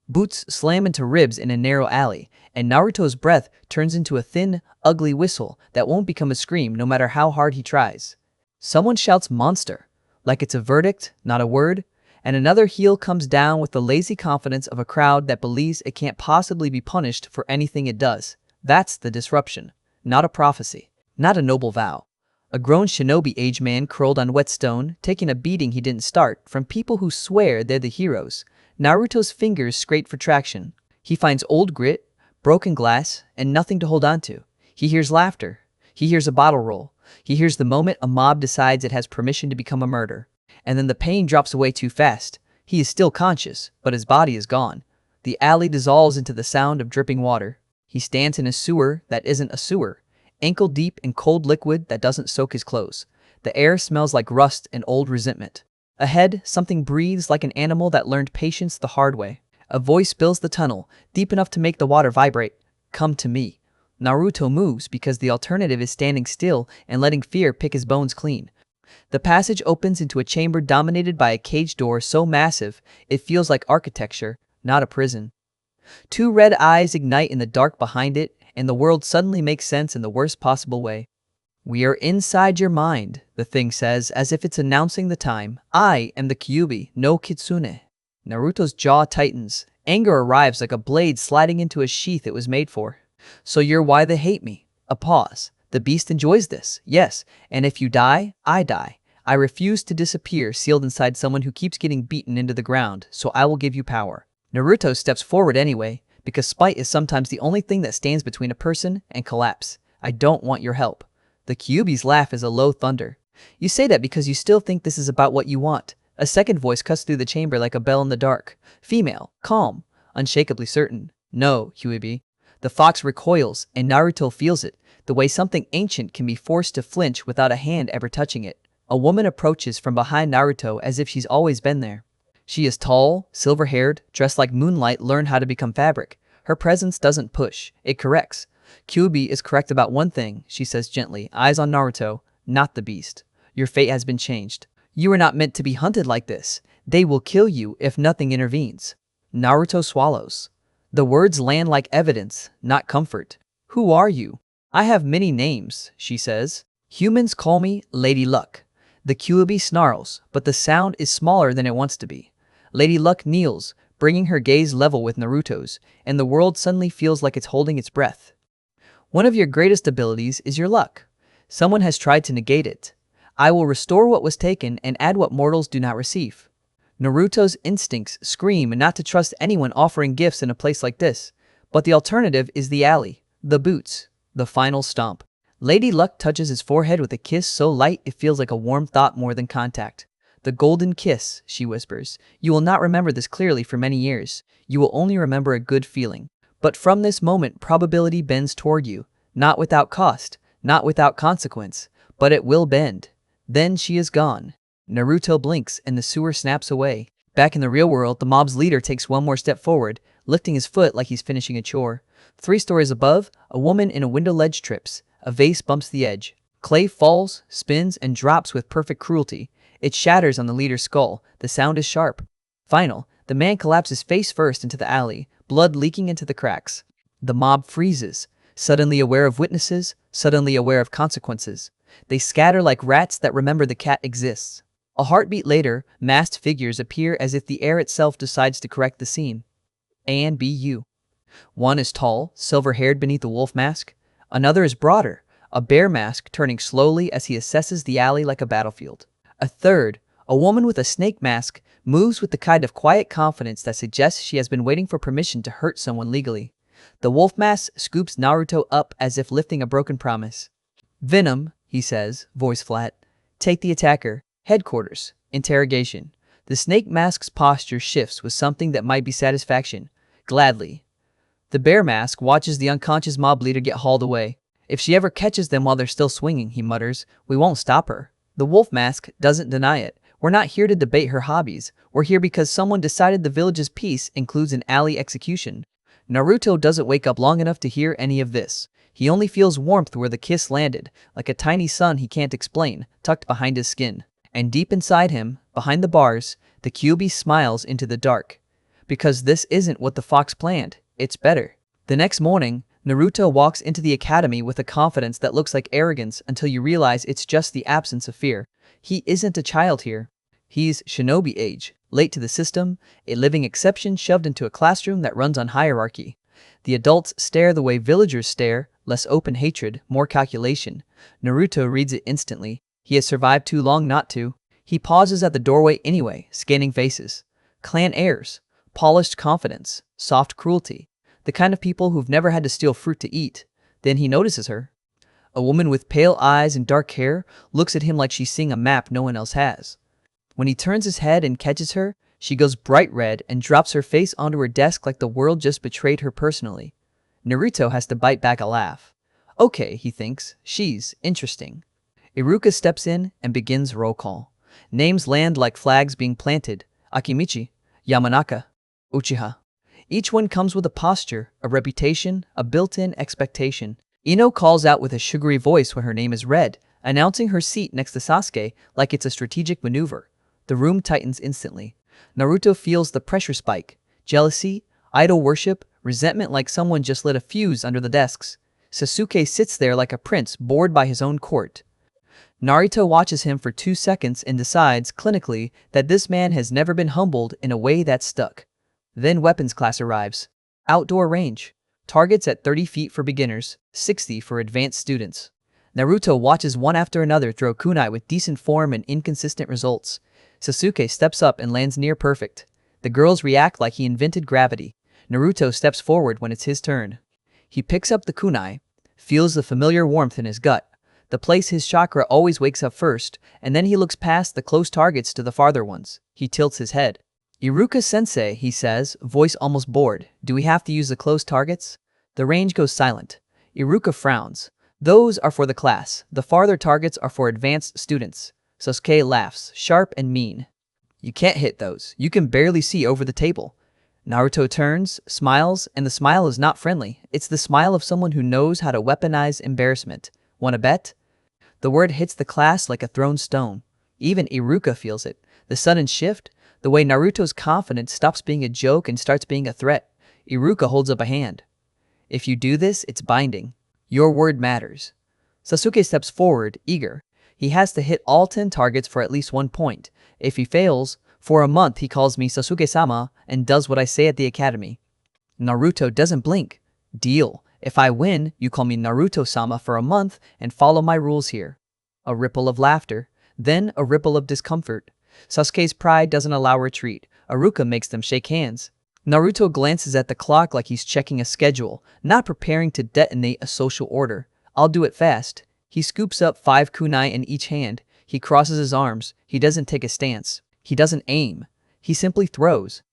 Boots slam into ribs in a narrow alley, and Naruto's breath turns into a thin, ugly whistle that won't become a scream no matter how hard he tries. Someone shouts monster, like it's a verdict, not a word, and another heel comes down with the lazy confidence of a crowd that believes it can't possibly be punished for anything it does. That's the disruption, not a prophecy, not a noble vow. A grown shinobi-age man curled on wet stone, taking a beating he didn't start from people who swear they're the heroes. Naruto's fingers scrape for traction. He finds old grit, broken glass, and nothing to hold on to. He hears laughter. He hears a bottle roll. He hears the moment a mob decides it has permission to become a murder. And then the pain drops away too fast. He is still conscious, but his body is gone. The alley dissolves into the sound of dripping water. He stands in a sewer that isn't a sewer, ankle deep in cold liquid that doesn't soak his clothes. The air smells like rust and old resentment. Ahead, something breathes like an animal that learned patience the hard way. A voice fills the tunnel, deep enough to make the water vibrate. Come to me. Naruto moves because the alternative is standing still and letting fear pick his bones clean. The passage opens into a chamber dominated by a cage door so massive it feels like architecture, not a prison. Two red eyes ignite in the dark behind it, and the world suddenly makes sense in the worst possible way. We are inside your mind, the thing says, as if it's announcing the time. I am the Kyuubi, no Kitsune. Naruto's jaw tightens. Anger arrives like a blade sliding into a sheath it was made for. So you're why they hate me. A pause. The beast enjoys this, yes, and if you die, I die. I refuse to disappear sealed inside someone who keeps getting beaten into the ground, so I will give you power. Naruto steps forward anyway, because spite is sometimes the only thing that stands between a person and collapse. I don't want your help. The Kyuubi's laugh is a low thunder. You say that because you still think this is about what you want. A second voice cuts through the chamber like a bell in the dark. Female, calm, unshakably certain. No, Kyuubi. The fox recoils, and Naruto feels it, the way something ancient can be forced to flinch without a hand ever touching it. A woman approaches from behind Naruto as if she's always been there. She is tall, silver-haired, dressed like moonlight learned how to become fabric. Her presence doesn't push, it corrects. Kyuubi is correct about one thing, she says gently, eyes on Naruto, not the beast. Your fate has been changed. You are not meant to be hunted like this. They will kill you if nothing intervenes. Naruto swallows. The words land like evidence, not comfort. Who are you? I have many names, she says. Humans call me Lady Luck. The Kyuubi snarls, but the sound is smaller than it wants to be. Lady Luck kneels, bringing her gaze level with Naruto's, and the world suddenly feels like it's holding its breath. One of your greatest abilities is your luck. Someone has tried to negate it. I will restore what was taken and add what mortals do not receive. Naruto's instincts scream not to trust anyone offering gifts in a place like this, but the alternative is the alley, the boots, the final stomp. Lady Luck touches his forehead with a kiss so light it feels like a warm thought more than contact. The golden kiss, she whispers. You will not remember this clearly for many years. You will only remember a good feeling. But from this moment, probability bends toward you. Not without cost, not without consequence, but it will bend. Then she is gone. Naruto blinks and the sewer snaps away. Back in the real world, the mob's leader takes one more step forward, lifting his foot like he's finishing a chore. 3 stories above, a woman in a window ledge trips. A vase bumps the edge. Clay falls, spins, and drops with perfect cruelty. It shatters on the leader's skull. The sound is sharp. Final, the man collapses face first into the alley, blood leaking into the cracks. The mob freezes, suddenly aware of witnesses, suddenly aware of consequences. They scatter like rats that remember the cat exists. A heartbeat later, masked figures appear as if the air itself decides to correct the scene. A and B U. One is tall, silver-haired beneath a wolf mask. Another is broader, a bear mask turning slowly as he assesses the alley like a battlefield. A third, a woman with a snake mask, moves with the kind of quiet confidence that suggests she has been waiting for permission to hurt someone legally. The wolf mask scoops Naruto up as if lifting a broken promise. Venom, he says, voice flat. Take the attacker. Headquarters. Interrogation. The snake mask's posture shifts with something that might be satisfaction. Gladly. The bear mask watches the unconscious mob leader get hauled away. If she ever catches them while they're still swinging, he mutters, we won't stop her. The wolf mask doesn't deny it. We're not here to debate her hobbies. We're here because someone decided the village's peace includes an alley execution. Naruto doesn't wake up long enough to hear any of this. He only feels warmth where the kiss landed, like a tiny sun he can't explain, tucked behind his skin. And deep inside him, behind the bars, the Kyuubi smiles into the dark. because this isn't what the fox planned. It's better. The next morning, Naruto walks into the academy with a confidence that looks like arrogance until you realize it's just the absence of fear. He isn't a child here. He's shinobi age, late to the system, a living exception shoved into a classroom that runs on hierarchy. The adults stare the way villagers stare, less open hatred, more calculation. Naruto reads it instantly. He has survived too long not to. He pauses at the doorway anyway, scanning faces. Clan airs, polished confidence, soft cruelty. The kind of people who've never had to steal fruit to eat. Then he notices her. A woman with pale eyes and dark hair looks at him like she's seeing a map no one else has. When he turns his head and catches her, she goes bright red and drops her face onto her desk like the world just betrayed her personally. Naruto has to bite back a laugh. Okay, he thinks, she's interesting. Iruka steps in and begins roll call. Names land like flags being planted. Akimichi, Yamanaka, Uchiha. Each one comes with a posture, a reputation, a built-in expectation. Ino calls out with a sugary voice when her name is read, announcing her seat next to Sasuke like it's a strategic maneuver. The room tightens instantly. Naruto feels the pressure spike. Jealousy, idol worship, resentment like someone just lit a fuse under the desks. Sasuke sits there like a prince bored by his own court. Naruto watches him for 2 seconds and decides, clinically, that this man has never been humbled in a way that stuck. Then weapons class arrives. Outdoor range. Targets at 30 feet for beginners, 60 for advanced students. Naruto watches one after another throw kunai with decent form and inconsistent results. Sasuke steps up and lands near perfect. The girls react like he invented gravity. Naruto steps forward when it's his turn. He picks up the kunai, feels the familiar warmth in his gut, the place his chakra always wakes up first, and then he looks past the close targets to the farther ones. He tilts his head. Iruka-sensei, he says, voice almost bored. Do we have to use the close targets? The range goes silent. Iruka frowns. Those are for the class. The farther targets are for advanced students. Sasuke laughs, sharp and mean. You can't hit those. You can barely see over the table. Naruto turns, smiles, and the smile is not friendly. It's the smile of someone who knows how to weaponize embarrassment. Wanna bet? The word hits the class like a thrown stone. Even Iruka feels it. The sudden shift, the way Naruto's confidence stops being a joke and starts being a threat. Iruka holds up a hand. If you do this, it's binding. Your word matters. Sasuke steps forward, eager. He has to hit all 10 targets for at least 1 point. If he fails, for a month he calls me Sasuke-sama and does what I say at the academy. Naruto doesn't blink. Deal. If I win, you call me Naruto-sama for a month and follow my rules here. A ripple of laughter, then a ripple of discomfort. Sasuke's pride doesn't allow retreat. Iruka makes them shake hands. Naruto glances at the clock like he's checking a schedule, not preparing to detonate a social order. I'll do it fast. He scoops up 5 kunai in each hand. He crosses his arms. He doesn't take a stance. He doesn't aim. He simply throws.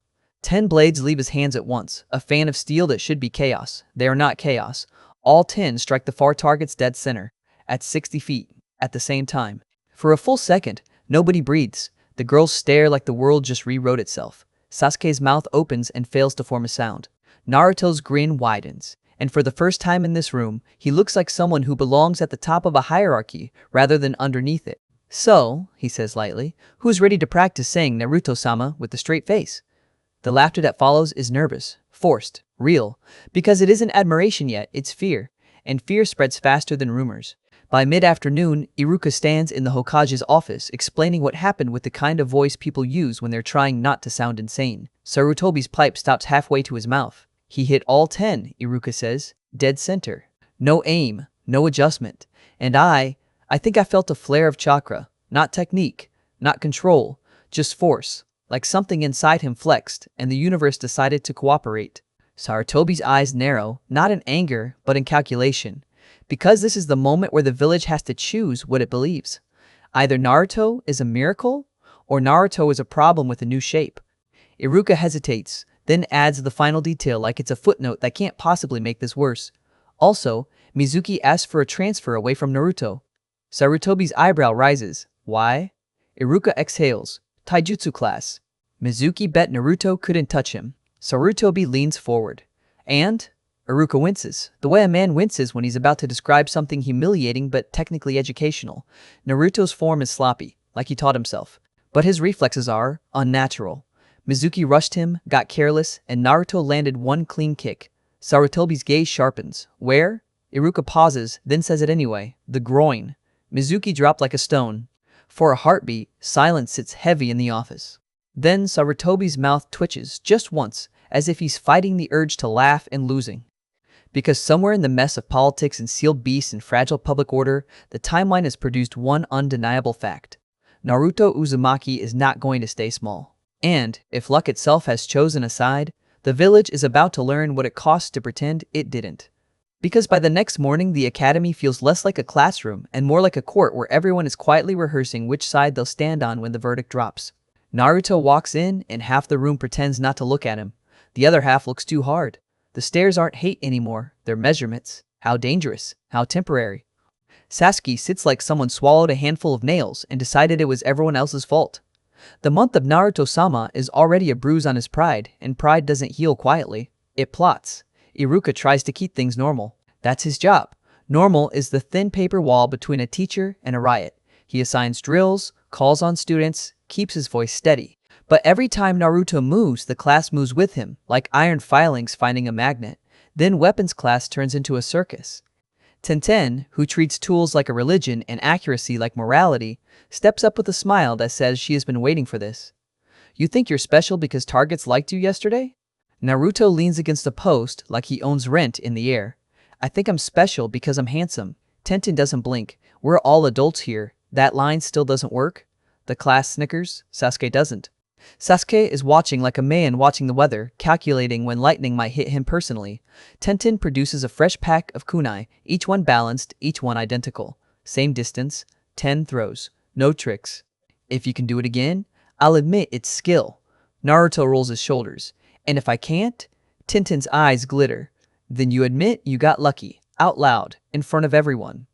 10 blades leave his hands at once, a fan of steel that should be chaos. They are not chaos. All 10 strike the far target's dead center, at 60 feet, at the same time. For a full second, nobody breathes. The girls stare like the world just rewrote itself. Sasuke's mouth opens and fails to form a sound. Naruto's grin widens, and for the first time in this room, he looks like someone who belongs at the top of a hierarchy rather than underneath it. So, he says lightly, who's ready to practice saying Naruto-sama with a straight face? The laughter that follows is nervous, forced, real, because it isn't admiration yet, it's fear, and fear spreads faster than rumors. By mid-afternoon, Iruka stands in the Hokage's office explaining what happened with the kind of voice people use when they're trying not to sound insane. Sarutobi's pipe stops halfway to his mouth. He hit all 10, Iruka says, dead center. No aim, no adjustment. And I think I felt a flare of chakra, not technique, not control, just force, like something inside him flexed and the universe decided to cooperate. Sarutobi's eyes narrow, not in anger, but in calculation. Because this is the moment where the village has to choose what it believes. Either Naruto is a miracle, or Naruto is a problem with a new shape. Iruka hesitates, then adds the final detail like it's a footnote that can't possibly make this worse. Also, Mizuki asks for a transfer away from Naruto. Sarutobi's eyebrow rises. Why? Iruka exhales. Taijutsu class. Mizuki bet Naruto couldn't touch him. Sarutobi leans forward. And? Iruka winces, the way a man winces when he's about to describe something humiliating but technically educational. Naruto's form is sloppy, like he taught himself. But his reflexes are unnatural. Mizuki rushed him, got careless, and Naruto landed one clean kick. Sarutobi's gaze sharpens. Where? Iruka pauses, then says it anyway. The groin. Mizuki dropped like a stone. For a heartbeat, silence sits heavy in the office. Then Sarutobi's mouth twitches, just once, as if he's fighting the urge to laugh and losing. Because somewhere in the mess of politics and sealed beasts and fragile public order, the timeline has produced one undeniable fact. Naruto Uzumaki is not going to stay small. And, if luck itself has chosen a side, the village is about to learn what it costs to pretend it didn't. Because by the next morning, the academy feels less like a classroom and more like a court where everyone is quietly rehearsing which side they'll stand on when the verdict drops. Naruto walks in and half the room pretends not to look at him. The other half looks too hard. The stares aren't hate anymore, they're measurements. How dangerous, how temporary. Sasuke sits like someone swallowed a handful of nails and decided it was everyone else's fault. The month of Naruto-sama is already a bruise on his pride, and pride doesn't heal quietly. It plots. Iruka tries to keep things normal. That's his job. Normal is the thin paper wall between a teacher and a riot. He assigns drills, calls on students, keeps his voice steady. But every time Naruto moves, the class moves with him, like iron filings finding a magnet. Then weapons class turns into a circus. Tenten, who treats tools like a religion and accuracy like morality, steps up with a smile that says she has been waiting for this. You think you're special because targets liked you yesterday? Naruto leans against a post like he owns rent in the air. I think I'm special because I'm handsome. Tenten doesn't blink. We're all adults here. That line still doesn't work? The class snickers. Sasuke doesn't. Sasuke is watching like a man watching the weather, calculating when lightning might hit him personally. Tenten produces a fresh pack of kunai, each one balanced, each one identical. Same distance, 10 throws, no tricks. If you can do it again, I'll admit it's skill. Naruto rolls his shoulders. And if I can't? Tenten's eyes glitter. Then you admit you got lucky, out loud, in front of everyone.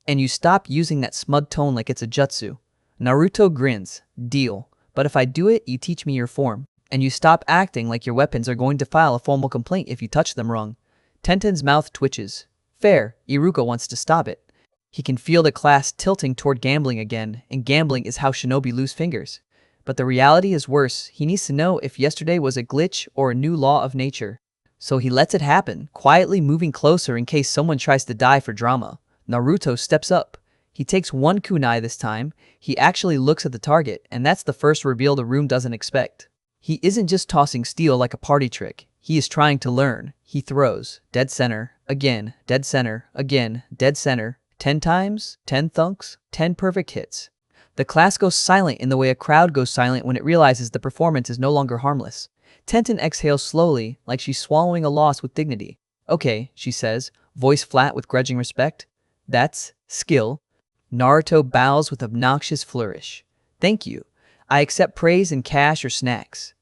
And you stop using that smug tone like it's a jutsu. Naruto grins. Deal. But if I do it, you teach me your form. And you stop acting like your weapons are going to file a formal complaint if you touch them wrong. Tenten's mouth twitches. Fair, Iruka wants to stop it. He can feel the class tilting toward gambling again, and gambling is how shinobi lose fingers. But the reality is worse. He needs to know if yesterday was a glitch or a new law of nature. So he lets it happen, quietly moving closer in case someone tries to die for drama. Naruto steps up. He takes one kunai this time. He actually looks at the target, and that's the first reveal the room doesn't expect. He isn't just tossing steel like a party trick. He is trying to learn. He throws. Dead center. Again. Dead center. Again. Dead center. 10 times. 10 thunks. 10 perfect hits. The class goes silent in the way a crowd goes silent when it realizes the performance is no longer harmless. Tenten exhales slowly, like she's swallowing a loss with dignity. Okay, she says, voice flat with grudging respect. That's skill. Naruto bows with obnoxious flourish. Thank you. I accept praise in cash or snacks.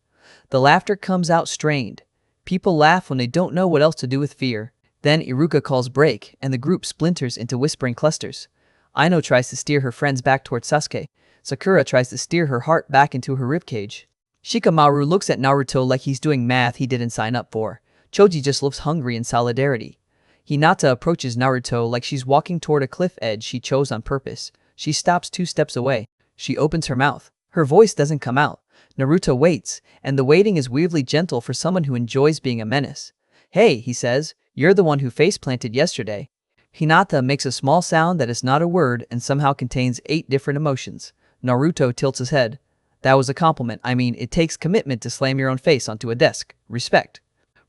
The laughter comes out strained. People laugh when they don't know what else to do with fear. Then Iruka calls break, and the group splinters into whispering clusters. Aino tries to steer her friends back towards Sasuke. Sakura tries to steer her heart back into her ribcage. Shikamaru looks at Naruto like he's doing math he didn't sign up for. Choji just looks hungry in solidarity. Hinata approaches Naruto like she's walking toward a cliff edge she chose on purpose. She stops 2 steps away. She opens her mouth. Her voice doesn't come out. Naruto waits, and the waiting is weirdly gentle for someone who enjoys being a menace. Hey, he says, you're the one who face-planted yesterday. Hinata makes a small sound that is not a word and somehow contains 8 different emotions. Naruto tilts his head. That was a compliment. I mean, it takes commitment to slam your own face onto a desk. Respect.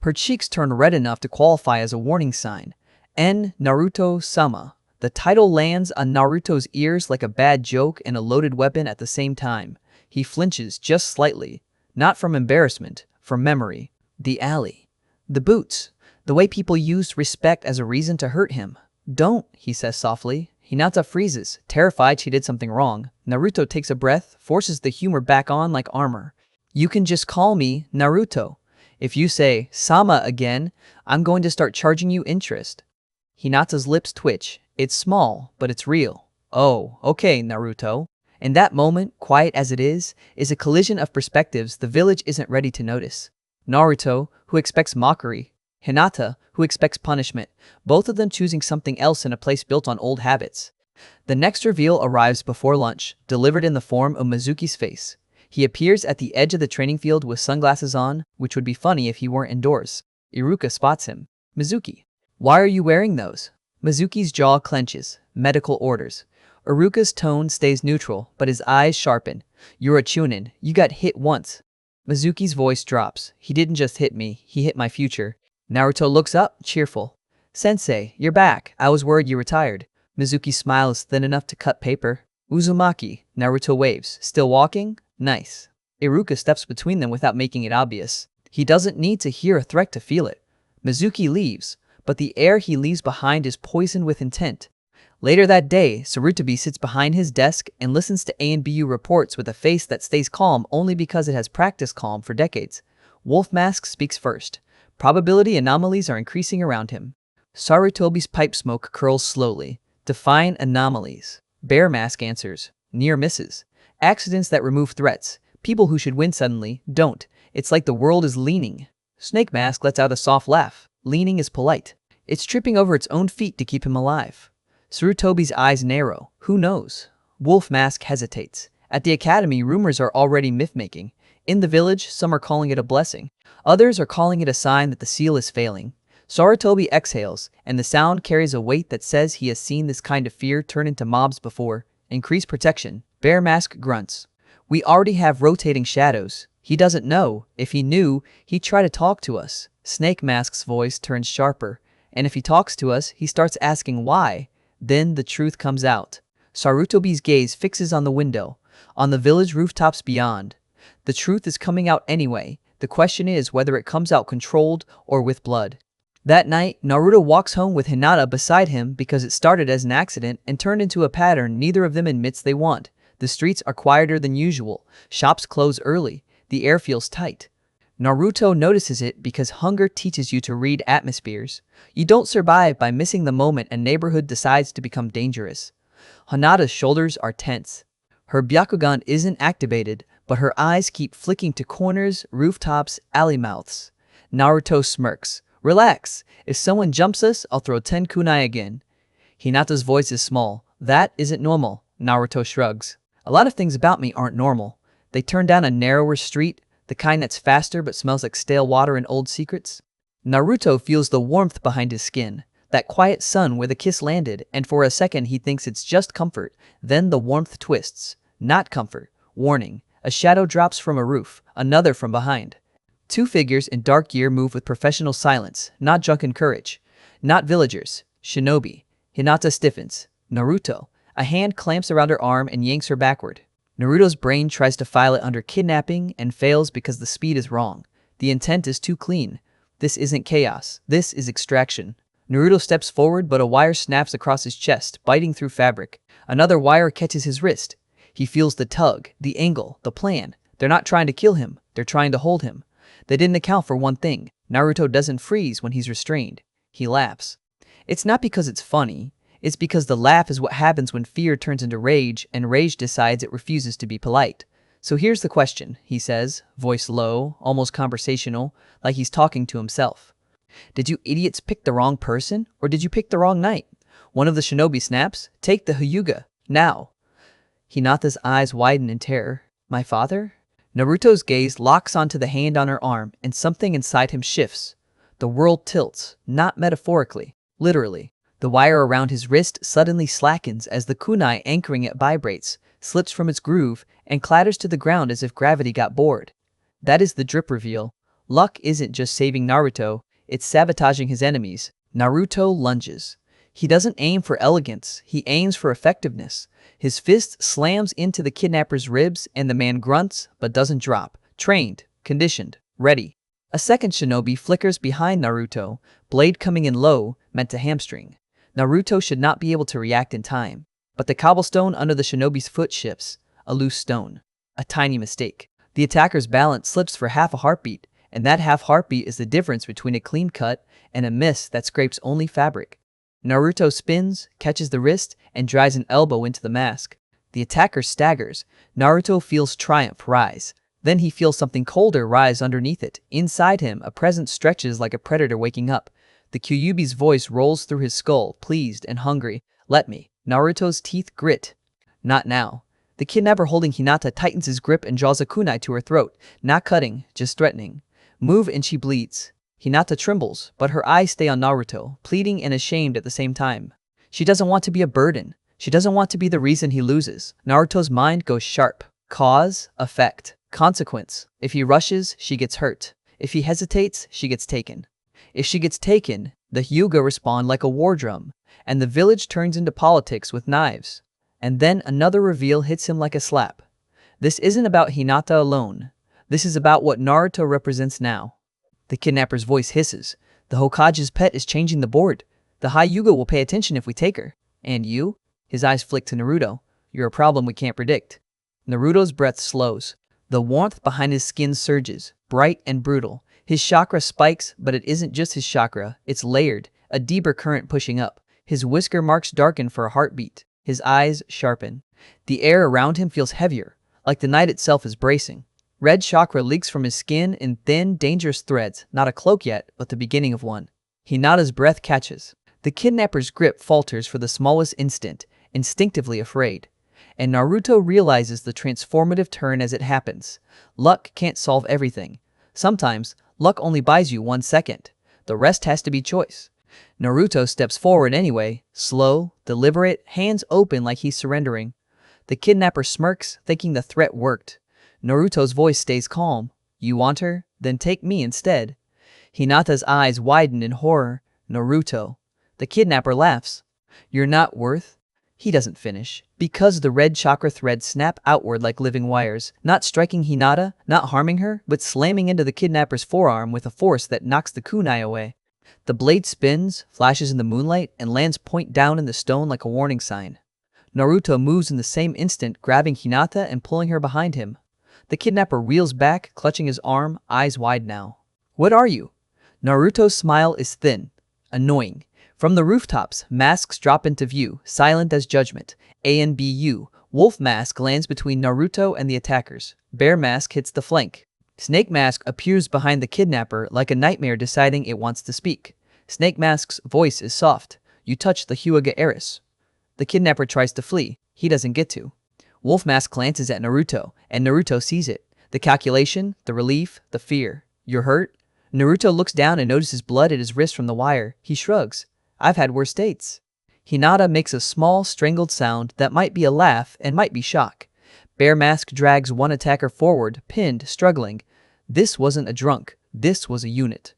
Her cheeks turn red enough to qualify as a warning sign. N. Naruto-sama. The title lands on Naruto's ears like a bad joke and a loaded weapon at the same time. He flinches just slightly. Not from embarrassment, from memory. The alley. The boots. The way people used respect as a reason to hurt him. Don't, he says softly. Hinata freezes, terrified she did something wrong. Naruto takes a breath, forces the humor back on like armor. You can just call me Naruto. If you say Sama again, I'm going to start charging you interest. Hinata's lips twitch. It's small, but it's real. Oh, okay, Naruto. In that moment, quiet as it is a collision of perspectives the village isn't ready to notice. Naruto, who expects mockery. Hinata, who expects punishment, both of them choosing something else in a place built on old habits. The next reveal arrives before lunch, delivered in the form of Mizuki's face. He appears at the edge of the training field with sunglasses on, which would be funny if he weren't indoors. Iruka spots him. Mizuki. Why are you wearing those? Mizuki's jaw clenches. Medical orders. Iruka's tone stays neutral, but his eyes sharpen. You're a chunin. You got hit once. Mizuki's voice drops. He didn't just hit me, he hit my future. Naruto looks up, cheerful. Sensei, you're back. I was worried you retired. Mizuki's smile is thin enough to cut paper. Uzumaki. Naruto waves. Still walking? Nice. Iruka steps between them without making it obvious. He doesn't need to hear a threat to feel it. Mizuki leaves, but the air he leaves behind is poisoned with intent. Later that day, Sarutobi sits behind his desk and listens to A&BU reports with a face that stays calm only because it has practiced calm for decades. Wolf Mask speaks first. Probability anomalies are increasing around him. Sarutobi's pipe smoke curls slowly. Define anomalies. Bear Mask answers. Near misses. Accidents that remove threats. People who should win suddenly don't. It's like the world is leaning. Snake Mask lets out a soft laugh. Leaning is polite. It's tripping over its own feet to keep him alive. Sarutobi's eyes narrow. Who knows? Wolf Mask hesitates. At the academy, rumors are already myth-making. In the village, some are calling it a blessing. Others are calling it a sign that the seal is failing. Sarutobi exhales, and the sound carries a weight that says he has seen this kind of fear turn into mobs before. Increase protection. Bear Mask grunts. We already have rotating shadows. He doesn't know. If he knew, he'd try to talk to us. Snake Mask's voice turns sharper, and if he talks to us, he starts asking why. Then the truth comes out. Sarutobi's gaze fixes on the window, on the village rooftops beyond. The truth is coming out anyway. The question is whether it comes out controlled or with blood. That night, Naruto walks home with Hinata beside him because it started as an accident and turned into a pattern neither of them admits they want. The streets are quieter than usual. Shops close early. The air feels tight. Naruto notices it because hunger teaches you to read atmospheres. You don't survive by missing the moment a neighborhood decides to become dangerous. Hinata's shoulders are tense. Her Byakugan isn't activated, but her eyes keep flicking to corners, rooftops, alley mouths. Naruto smirks. Relax. If someone jumps us, I'll throw 10 kunai again. Hinata's voice is small. That isn't normal. Naruto shrugs. A lot of things about me aren't normal. They turn down a narrower street, the kind that's faster but smells like stale water and old secrets. Naruto feels the warmth behind his skin, that quiet sun where the kiss landed, and for a second he thinks it's just comfort. Then the warmth twists. Not comfort. Warning. A shadow drops from a roof, another from behind. Two figures in dark gear move with professional silence, not drunken courage. Not villagers. Shinobi. Hinata stiffens. Naruto. A hand clamps around her arm and yanks her backward. Naruto's brain tries to file it under kidnapping and fails because the speed is wrong. The intent is too clean. This isn't chaos. This is extraction. Naruto steps forward, but a wire snaps across his chest, biting through fabric. Another wire catches his wrist. He feels the tug, the angle, the plan. They're not trying to kill him. They're trying to hold him. They didn't account for one thing. Naruto doesn't freeze when he's restrained. He laughs. It's not because it's funny. It's because the laugh is what happens when fear turns into rage, and rage decides it refuses to be polite. So here's the question, he says, voice low, almost conversational, like he's talking to himself. Did you idiots pick the wrong person, or did you pick the wrong night? One of the shinobi snaps, take the Hyuuga, now. Hinata's eyes widen in terror. My father? Naruto's gaze locks onto the hand on her arm, and something inside him shifts. The world tilts, not metaphorically, literally. The wire around his wrist suddenly slackens as the kunai anchoring it vibrates, slips from its groove, and clatters to the ground as if gravity got bored. That is the drip reveal. Luck isn't just saving Naruto, it's sabotaging his enemies. Naruto lunges. He doesn't aim for elegance, he aims for effectiveness. His fist slams into the kidnapper's ribs and the man grunts but doesn't drop. Trained, conditioned, ready. A second shinobi flickers behind Naruto, blade coming in low, meant to hamstring. Naruto should not be able to react in time. But the cobblestone under the shinobi's foot shifts. A loose stone. A tiny mistake. The attacker's balance slips for half a heartbeat, and that half heartbeat is the difference between a clean cut and a miss that scrapes only fabric. Naruto spins, catches the wrist, and drives an elbow into the mask. The attacker staggers. Naruto feels triumph rise. Then he feels something colder rise underneath it. Inside him, a presence stretches like a predator waking up. The Kyuubi's voice rolls through his skull, pleased and hungry. Let me. Naruto's teeth grit. Not now. The kidnapper holding Hinata tightens his grip and draws a kunai to her throat, not cutting, just threatening. Move and she bleeds. Hinata trembles, but her eyes stay on Naruto, pleading and ashamed at the same time. She doesn't want to be a burden. She doesn't want to be the reason he loses. Naruto's mind goes sharp. Cause, effect, consequence. If he rushes, she gets hurt. If he hesitates, she gets taken. If she gets taken, the Hyuuga respond like a war drum, and the village turns into politics with knives. And then another reveal hits him like a slap. This isn't about Hinata alone. This is about what Naruto represents now. The kidnapper's voice hisses. The Hokage's pet is changing the board. The Hyuuga will pay attention if we take her. And you? His eyes flick to Naruto. You're a problem we can't predict. Naruto's breath slows. The warmth behind his skin surges, bright and brutal. His chakra spikes, but it isn't just his chakra. It's layered, a deeper current pushing up. His whisker marks darken for a heartbeat. His eyes sharpen. The air around him feels heavier, like the night itself is bracing. Red chakra leaks from his skin in thin, dangerous threads, not a cloak yet, but the beginning of one. Hinata's breath catches. The kidnapper's grip falters for the smallest instant, instinctively afraid. And Naruto realizes the transformative turn as it happens. Luck can't solve everything. Sometimes, luck only buys you 1 second. The rest has to be choice. Naruto steps forward anyway, slow, deliberate, hands open like he's surrendering. The kidnapper smirks, thinking the threat worked. Naruto's voice stays calm. You want her? Then take me instead. Hinata's eyes widen in horror. Naruto. The kidnapper laughs. You're not worth? He doesn't finish, because the red chakra threads snap outward like living wires, not striking Hinata, not harming her, but slamming into the kidnapper's forearm with a force that knocks the kunai away. The blade spins, flashes in the moonlight, and lands point down in the stone like a warning sign. Naruto moves in the same instant, grabbing Hinata and pulling her behind him. The kidnapper reels back, clutching his arm, eyes wide now. What are you? Naruto's smile is thin, annoying. From the rooftops, masks drop into view, silent as judgment. ANBU. Wolf Mask lands between Naruto and the attackers. Bear Mask hits the flank. Snake Mask appears behind the kidnapper like a nightmare deciding it wants to speak. Snake Mask's voice is soft. You touch the Hyuuga heiress. The kidnapper tries to flee. He doesn't get to. Wolf Mask glances at Naruto, and Naruto sees it. The calculation, the relief, the fear. You're hurt? Naruto looks down and notices blood at his wrist from the wire. He shrugs. I've had worse dates. Hinata makes a small, strangled sound that might be a laugh and might be shock. Bear Mask drags one attacker forward, pinned, struggling. This wasn't a drunk. This was a unit.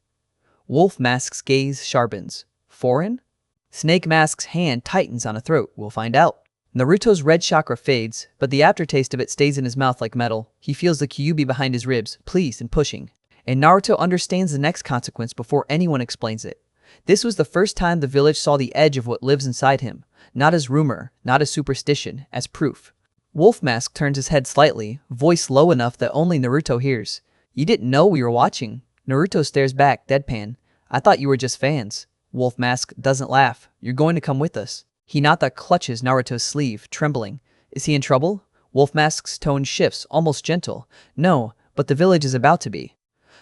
Wolf Mask's gaze sharpens. Foreign? Snake Mask's hand tightens on a throat. We'll find out. Naruto's red chakra fades, but the aftertaste of it stays in his mouth like metal. He feels the Kyuubi behind his ribs, pleased and pushing. And Naruto understands the next consequence before anyone explains it. This was the first time the village saw the edge of what lives inside him. Not as rumor, not as superstition, as proof. Wolf Mask turns his head slightly, voice low enough that only Naruto hears. You didn't know we were watching. Naruto stares back, deadpan. I thought you were just fans. Wolf Mask doesn't laugh. You're going to come with us. Hinata clutches Naruto's sleeve, trembling. Is he in trouble? Wolf Mask's tone shifts, almost gentle. No, but the village is about to be.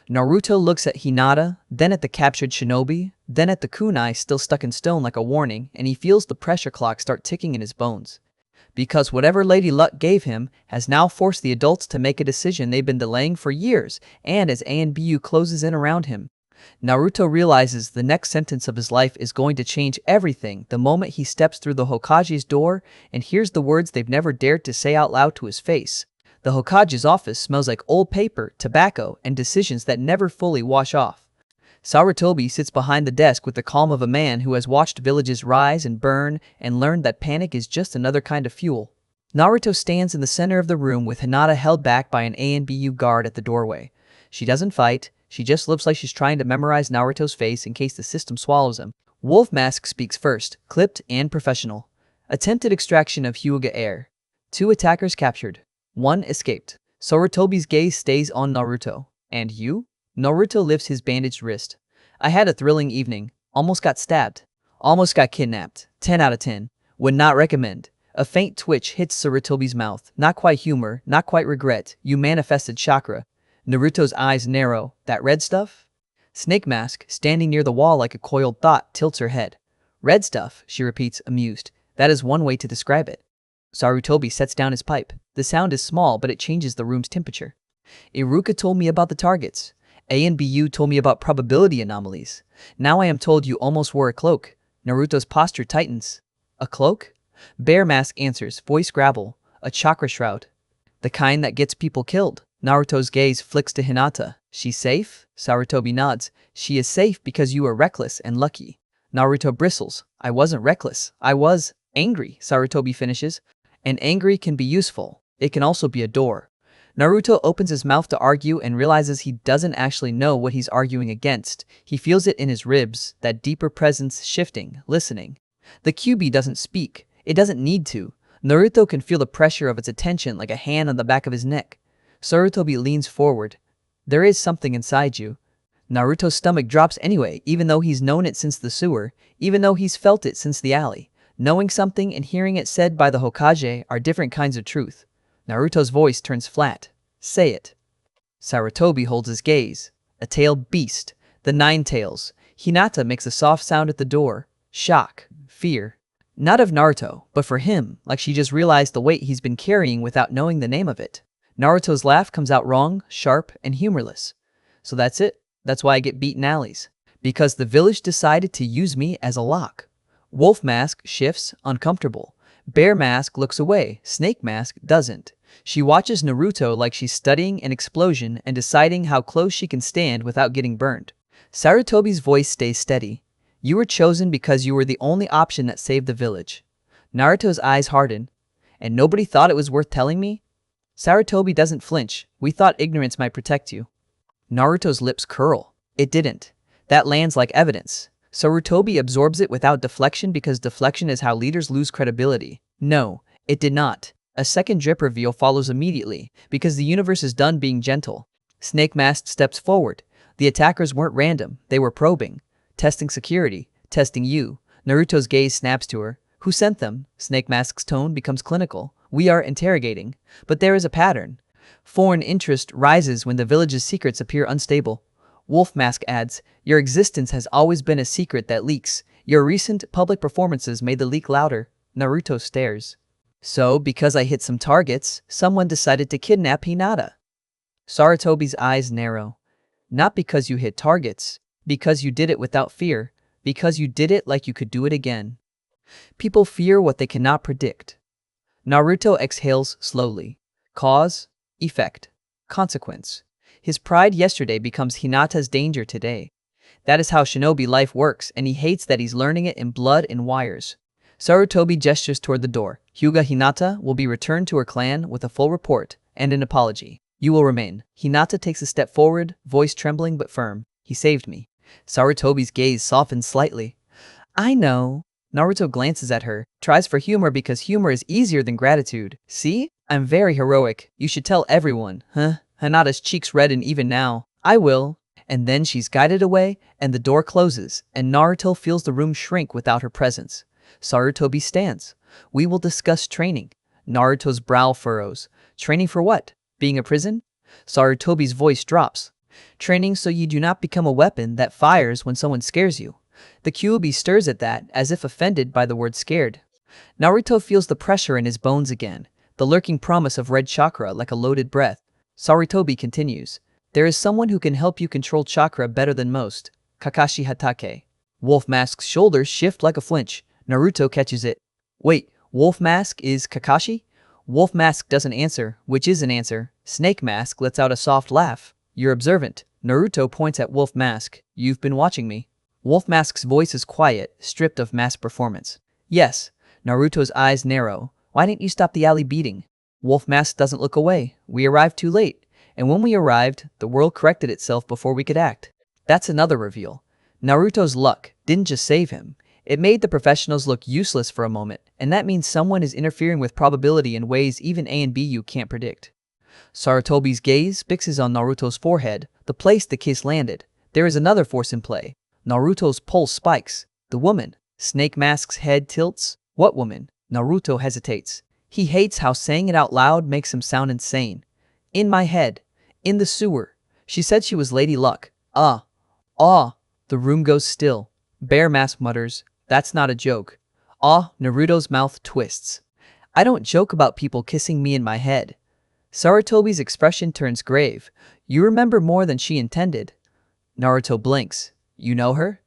Naruto looks at Hinata, then at the captured shinobi, then at the kunai still stuck in stone like a warning, and he feels the pressure clock start ticking in his bones. Because whatever Lady Luck gave him has now forced the adults to make a decision they've been delaying for years, and as ANBU closes in around him, Naruto realizes the next sentence of his life is going to change everything the moment he steps through the Hokage's door and hears the words they've never dared to say out loud to his face. The Hokage's office smells like old paper, tobacco, and decisions that never fully wash off. Sarutobi sits behind the desk with the calm of a man who has watched villages rise and burn and learned that panic is just another kind of fuel. Naruto stands in the center of the room with Hinata held back by an ANBU guard at the doorway. She doesn't fight, she just looks like she's trying to memorize Naruto's face in case the system swallows him. Wolf Mask speaks first, clipped and professional. Attempted extraction of Hyuuga heir. 2 attackers captured. 1 escaped. Sarutobi's gaze stays on Naruto. And you? Naruto lifts his bandaged wrist. I had a thrilling evening. Almost got stabbed. Almost got kidnapped. 10 out of 10. Would not recommend. A faint twitch hits Sarutobi's mouth. Not quite humor, not quite regret. You manifested chakra. Naruto's eyes narrow. That red stuff? Snake Mask, standing near the wall like a coiled thought, tilts her head. Red stuff, she repeats, amused. That is one way to describe it. Sarutobi sets down his pipe. The sound is small, but it changes the room's temperature. Iruka told me about the targets. A and BU told me about probability anomalies. Now I am told you almost wore a cloak. Naruto's posture tightens. A cloak? Bear Mask answers, voice gravel. A chakra shroud. The kind that gets people killed. Naruto's gaze flicks to Hinata. She's safe? Sarutobi nods. She is safe because you were reckless and lucky. Naruto bristles. I wasn't reckless. I was angry, Sarutobi finishes. And angry can be useful. It can also be a door. Naruto opens his mouth to argue and realizes he doesn't actually know what he's arguing against. He feels it in his ribs, that deeper presence shifting, listening. The QB doesn't speak. It doesn't need to. Naruto can feel the pressure of its attention like a hand on the back of his neck. Sarutobi leans forward. There is something inside you. Naruto's stomach drops anyway, even though he's known it since the sewer, even though he's felt it since the alley. Knowing something and hearing it said by the Hokage are different kinds of truth. Naruto's voice turns flat. Say it. Sarutobi holds his gaze. A tailed beast. The nine tails. Hinata makes a soft sound at the door. Shock. Fear. Not of Naruto, but for him, like she just realized the weight he's been carrying without knowing the name of it. Naruto's laugh comes out wrong, sharp, and humorless. So that's it. That's why I get beaten alleys. Because the village decided to use me as a lock. Wolf Mask shifts, uncomfortable. Bear Mask looks away. Snake Mask doesn't. She watches Naruto like she's studying an explosion and deciding how close she can stand without getting burned. Sarutobi's voice stays steady. You were chosen because you were the only option that saved the village. Naruto's eyes harden. And nobody thought it was worth telling me? Sarutobi doesn't flinch. We thought ignorance might protect you. Naruto's lips curl. It didn't. That lands like evidence. Sarutobi absorbs it without deflection because deflection is how leaders lose credibility. No, it did not. A second drip reveal follows immediately because the universe is done being gentle. Snake Mask steps forward. The attackers weren't random. They were probing. Testing security. Testing you. Naruto's gaze snaps to her. Who sent them? Snake Mask's tone becomes clinical. We are interrogating. But there is a pattern. Foreign interest rises when the village's secrets appear unstable. Wolf Mask adds, your existence has always been a secret that leaks. Your recent public performances made the leak louder. Naruto stares. So, because I hit some targets, someone decided to kidnap Hinata. Sarutobi's eyes narrow. Not because you hit targets. Because you did it without fear. Because you did it like you could do it again. People fear what they cannot predict. Naruto exhales slowly. Cause, effect, consequence. His pride yesterday becomes Hinata's danger today. That is how shinobi life works, and he hates that he's learning it in blood and wires. Sarutobi gestures toward the door. Hyuga Hinata will be returned to her clan with a full report and an apology. You will remain. Hinata takes a step forward, voice trembling but firm. He saved me. Sarutobi's gaze softens slightly. I know. Naruto glances at her, tries for humor because humor is easier than gratitude. See? I'm very heroic. You should tell everyone, huh? Hinata's cheeks redden even now. I will. And then she's guided away, and the door closes, and Naruto feels the room shrink without her presence. Sarutobi stands. We will discuss training. Naruto's brow furrows. Training for what? Being a prison? Sarutobi's voice drops. Training so you do not become a weapon that fires when someone scares you. The Kyuubi stirs at that, as if offended by the word scared. Naruto feels the pressure in his bones again, the lurking promise of red chakra like a loaded breath. Sarutobi continues. There is someone who can help you control chakra better than most. Kakashi Hatake. Wolf Mask's shoulders shift like a flinch. Naruto catches it. Wait, Wolf Mask is Kakashi? Wolf Mask doesn't answer, which is an answer. Snake Mask lets out a soft laugh. You're observant. Naruto points at Wolf Mask. You've been watching me. Wolf Mask's voice is quiet, stripped of mask performance. Yes. Naruto's eyes narrow. Why didn't you stop the alley beating? Wolf Mask doesn't look away. We arrived too late. And when we arrived, the world corrected itself before we could act. That's another reveal. Naruto's luck didn't just save him. It made the professionals look useless for a moment, and that means someone is interfering with probability in ways even A and BU can't predict. Sarutobi's gaze fixes on Naruto's forehead, the place the kiss landed. There is another force in play. Naruto's pulse spikes. The woman. Snake Mask's head tilts. What woman? Naruto hesitates. He hates how saying it out loud makes him sound insane. In my head. In the sewer. She said she was Lady Luck. Ah. The room goes still. Bear Mask mutters. That's not a joke. Naruto's mouth twists. I don't joke about people kissing me in my head. Sarutobi's expression turns grave. You remember more than she intended. Naruto blinks. You know her?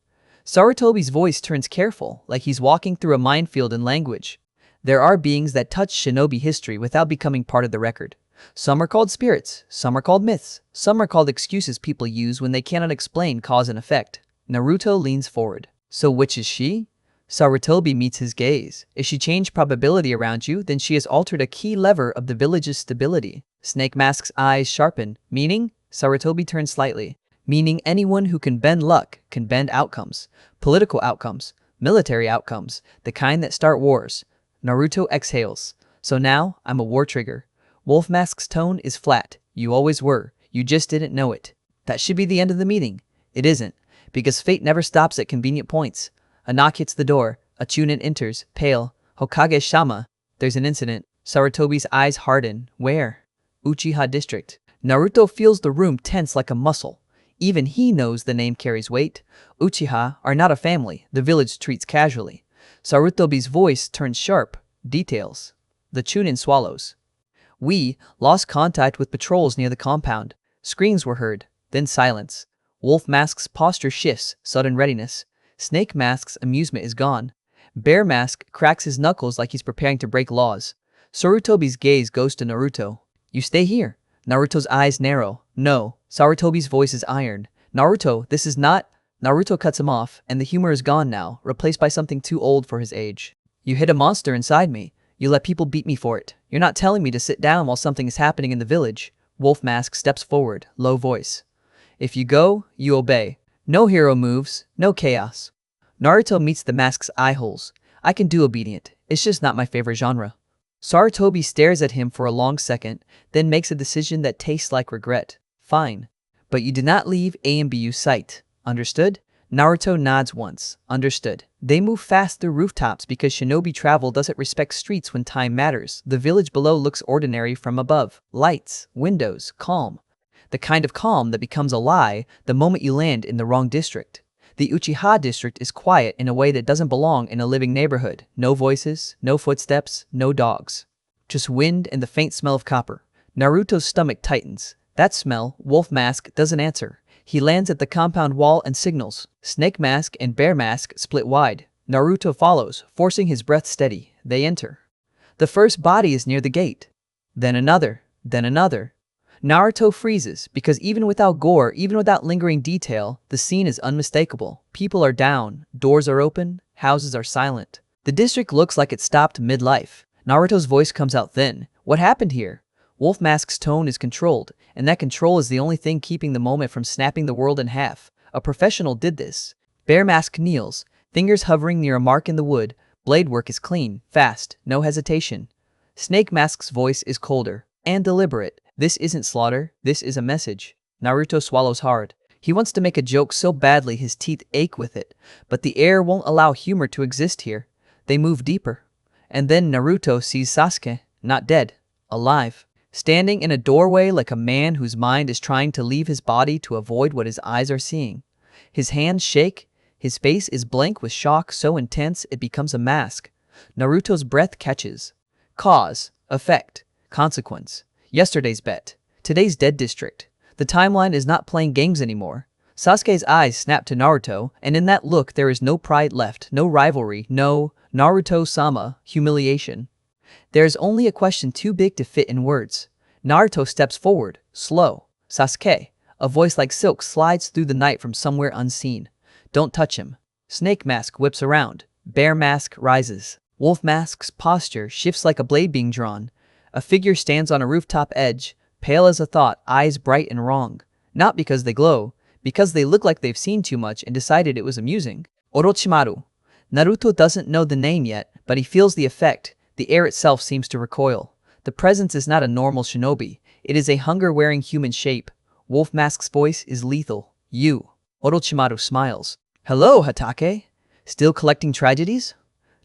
Sarutobi's voice turns careful, like he's walking through a minefield in language. There are beings that touch shinobi history without becoming part of the record. Some are called spirits, some are called myths, some are called excuses people use when they cannot explain cause and effect. Naruto leans forward. So which is she? Sarutobi meets his gaze. If she changed probability around you, then she has altered a key lever of the village's stability. Snake Mask's eyes sharpen. Meaning? Sarutobi turns slightly. Meaning anyone who can bend luck can bend outcomes. Political outcomes. Military outcomes. The kind that start wars. Naruto exhales. So now, I'm a war trigger. Wolf Mask's tone is flat. You always were. You just didn't know it. That should be the end of the meeting. It isn't. Because fate never stops at convenient points. A knock hits the door. A Chunin enters, pale. Hokage Shama. There's an incident. Sarutobi's eyes harden. Where? Uchiha District. Naruto feels the room tense like a muscle. Even he knows the name carries weight. Uchiha are not a family the village treats casually. Sarutobi's voice turns sharp. Details. The Chunin swallows. We lost contact with patrols near the compound. Screams were heard. Then silence. Wolf Mask's posture shifts. Sudden readiness. Snake Mask's amusement is gone. Bear Mask cracks his knuckles like he's preparing to break laws. Sarutobi's gaze goes to Naruto. You stay here. Naruto's eyes narrow. No. Sarutobi's voice is iron. Naruto, this is not... Naruto cuts him off, and the humor is gone now, replaced by something too old for his age. You hid a monster inside me. You let people beat me for it. You're not telling me to sit down while something is happening in the village. Wolf Mask steps forward, low voice. If you go, you obey. No hero moves, no chaos. Naruto meets the mask's eye holes. I can do obedient. It's just not my favorite genre. Sarutobi stares at him for a long second, then makes a decision that tastes like regret. Fine. But you did not leave AMBU's sight. Understood? Naruto nods once. Understood. They move fast through rooftops because shinobi travel doesn't respect streets when time matters. The village below looks ordinary from above. Lights, windows, calm. The kind of calm that becomes a lie the moment you land in the wrong district. The Uchiha District is quiet in a way that doesn't belong in a living neighborhood. No voices, no footsteps, no dogs. Just wind and the faint smell of copper. Naruto's stomach tightens. That smell, Wolf Mask doesn't answer. He lands at the compound wall and signals. Snake Mask and Bear Mask split wide. Naruto follows, forcing his breath steady. They enter. The first body is near the gate. Then another. Then another. Naruto freezes, because even without gore, even without lingering detail, the scene is unmistakable. People are down, doors are open, houses are silent. The district looks like it stopped mid-life. Naruto's voice comes out thin. What happened here? Wolf Mask's tone is controlled, and that control is the only thing keeping the moment from snapping the world in half. A professional did this. Bear Mask kneels, fingers hovering near a mark in the wood. Blade work is clean, fast, no hesitation. Snake Mask's voice is colder and deliberate. This isn't slaughter, this is a message. Naruto swallows hard. He wants to make a joke so badly his teeth ache with it, but the air won't allow humor to exist here. They move deeper. And then Naruto sees Sasuke, not dead, alive, standing in a doorway like a man whose mind is trying to leave his body to avoid what his eyes are seeing. His hands shake, his face is blank with shock so intense it becomes a mask. Naruto's breath catches. Cause, effect, consequence. Yesterday's bet. Today's dead district. The timeline is not playing games anymore. Sasuke's eyes snap to Naruto, and in that look there is no pride left, no rivalry, no Naruto-sama humiliation. There is only a question too big to fit in words. Naruto steps forward, slow. Sasuke. A voice like silk slides through the night from somewhere unseen. Don't touch him. Snake Mask whips around. Bear Mask rises. Wolf Mask's posture shifts like a blade being drawn. A figure stands on a rooftop edge, pale as a thought, eyes bright and wrong. Not because they glow, because they look like they've seen too much and decided it was amusing. Orochimaru. Naruto doesn't know the name yet, but he feels the effect. The air itself seems to recoil. The presence is not a normal shinobi. It is a hunger-wearing human shape. Wolf Mask's voice is lethal. You. Orochimaru smiles. Hello, Hokage. Still collecting tragedies?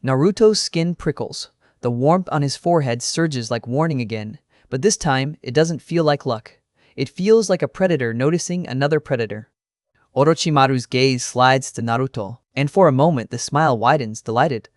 Naruto's skin prickles. The warmth on his forehead surges like warning again, but this time it doesn't feel like luck. It feels like a predator noticing another predator. Orochimaru's gaze slides to Naruto, and for a moment the smile widens, delighted.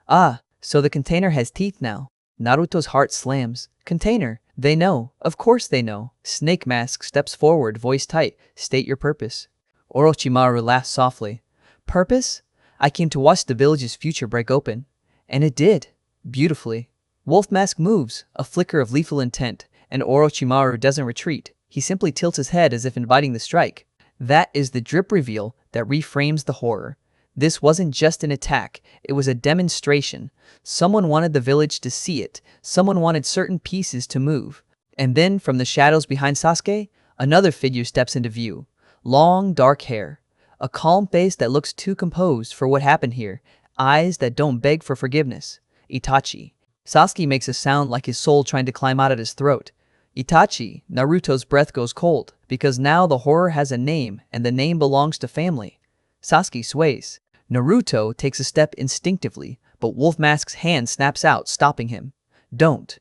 Ah, so the container has teeth now. Naruto's heart slams. Container. They know. Of course they know. Snake Mask steps forward, voice tight. State your purpose. Orochimaru laughs softly. Purpose? I came to watch the village's future break open. And it did. Beautifully. Wolf Mask moves, a flicker of lethal intent, and Orochimaru doesn't retreat. He simply tilts his head as if inviting the strike. That is the drip reveal that reframes the horror. This wasn't just an attack, it was a demonstration. Someone wanted the village to see it, someone wanted certain pieces to move. And then, from the shadows behind Sasuke, another figure steps into view. Long, dark hair. A calm face that looks too composed for what happened here. Eyes that don't beg for forgiveness. Itachi. Sasuke makes a sound like his soul trying to climb out of his throat. Itachi. Naruto's breath goes cold, because now the horror has a name, and the name belongs to family. Sasuke sways. Naruto takes a step instinctively, but Wolf Mask's hand snaps out, stopping him. Don't.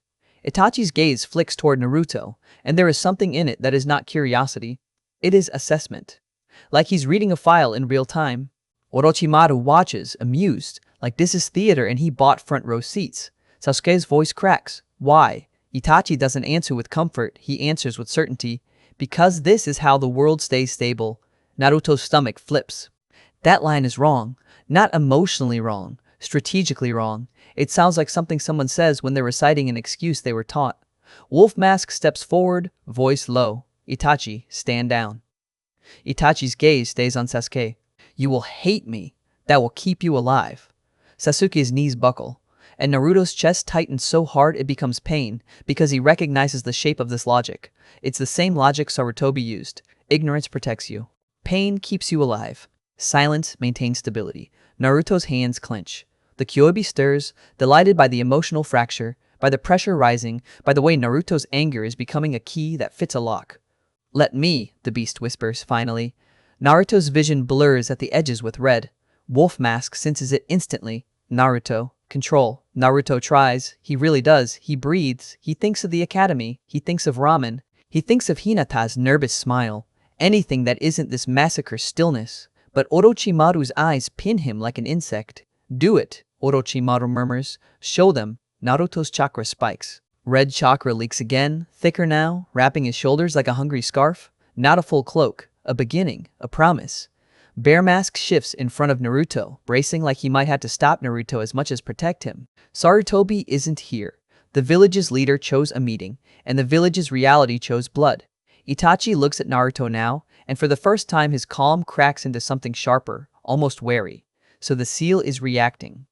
Itachi's gaze flicks toward Naruto, and there is something in it that is not curiosity. It is assessment. Like he's reading a file in real time. Orochimaru watches, amused, like this is theater and he bought front row seats. Sasuke's voice cracks. Why? Itachi doesn't answer with comfort, he answers with certainty. Because this is how the world stays stable. Naruto's stomach flips. That line is wrong. Not emotionally wrong, strategically wrong. It sounds like something someone says when they're reciting an excuse they were taught. Wolf Mask steps forward, voice low. Itachi, stand down. Itachi's gaze stays on Sasuke. You will hate me. That will keep you alive. Sasuke's knees buckle, and Naruto's chest tightens so hard it becomes pain because he recognizes the shape of this logic. It's the same logic Sarutobi used. Ignorance protects you. Pain keeps you alive. Silence maintains stability. Naruto's hands clench. The Kyobi stirs, delighted by the emotional fracture, by the pressure rising, by the way Naruto's anger is becoming a key that fits a lock. Let me, the beast whispers, finally. Naruto's vision blurs at the edges with red. Wolf Mask senses it instantly. Naruto. Control. Naruto tries. He really does. He breathes. He thinks of the academy. He thinks of ramen. He thinks of Hinata's nervous smile. Anything that isn't this massacre stillness. But Orochimaru's eyes pin him like an insect. Do it, Orochimaru murmurs. Show them. Naruto's chakra spikes. Red chakra leaks again, thicker now, wrapping his shoulders like a hungry scarf. Not a full cloak. A beginning. A promise. Bear Mask shifts in front of Naruto, bracing like he might have to stop Naruto as much as protect him. Sarutobi isn't here. The village's leader chose a meeting, and the village's reality chose blood. Itachi looks at Naruto now, and for the first time his calm cracks into something sharper, almost wary. So the seal is reacting.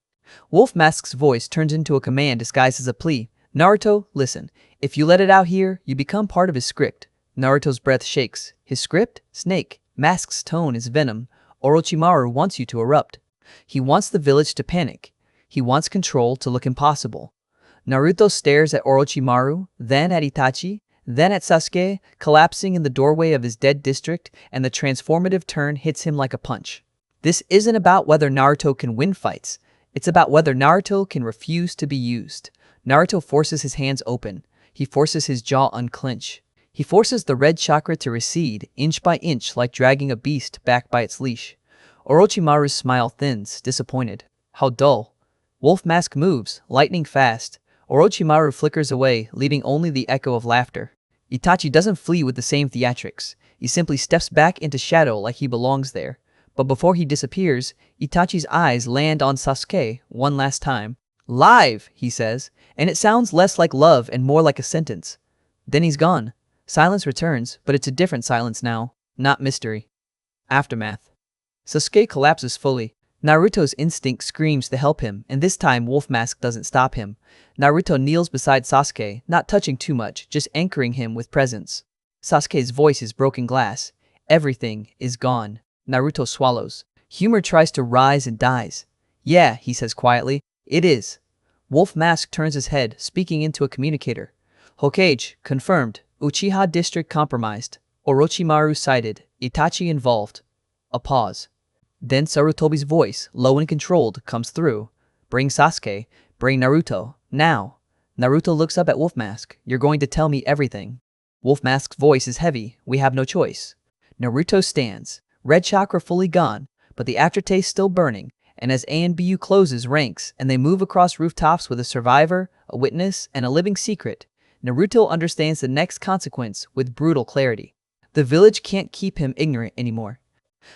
Wolf Mask's voice turns into a command disguised as a plea. Naruto, listen. If you let it out here, you become part of his script. Naruto's breath shakes. His script? Snake. Mask's tone is venom. Orochimaru wants you to erupt. He wants the village to panic. He wants control to look impossible. Naruto stares at Orochimaru, then at Itachi, then at Sasuke, collapsing in the doorway of his dead district, and the transformative turn hits him like a punch. This isn't about whether Naruto can win fights. It's about whether Naruto can refuse to be used. Naruto forces his hands open. He forces his jaw unclench. He forces the red chakra to recede, inch by inch, like dragging a beast back by its leash. Orochimaru's smile thins, disappointed. How dull. Wolf Mask moves, lightning fast. Orochimaru flickers away, leaving only the echo of laughter. Itachi doesn't flee with the same theatrics. He simply steps back into shadow like he belongs there. But before he disappears, Itachi's eyes land on Sasuke one last time. Live, he says, and it sounds less like love and more like a sentence. Then he's gone. Silence returns, but it's a different silence now, not mystery. Aftermath. Sasuke collapses fully. Naruto's instinct screams to help him, and this time Wolf Mask doesn't stop him. Naruto kneels beside Sasuke, not touching too much, just anchoring him with presence. Sasuke's voice is broken glass. Everything is gone. Naruto swallows. Humor tries to rise and dies. Yeah, he says quietly, it is. Wolf Mask turns his head, speaking into a communicator. Hokage, confirmed. Uchiha District compromised. Orochimaru cited. Itachi involved. A pause. Then Sarutobi's voice, low and controlled, comes through. Bring Sasuke. Bring Naruto. Now. Naruto looks up at Wolf Mask. You're going to tell me everything. Wolf Mask's voice is heavy. We have no choice. Naruto stands. Red chakra fully gone, but the aftertaste still burning, And as ANBU closes ranks and they move across rooftops with a survivor, a witness, and a living secret, Naruto understands the next consequence with brutal clarity. The village can't keep him ignorant anymore.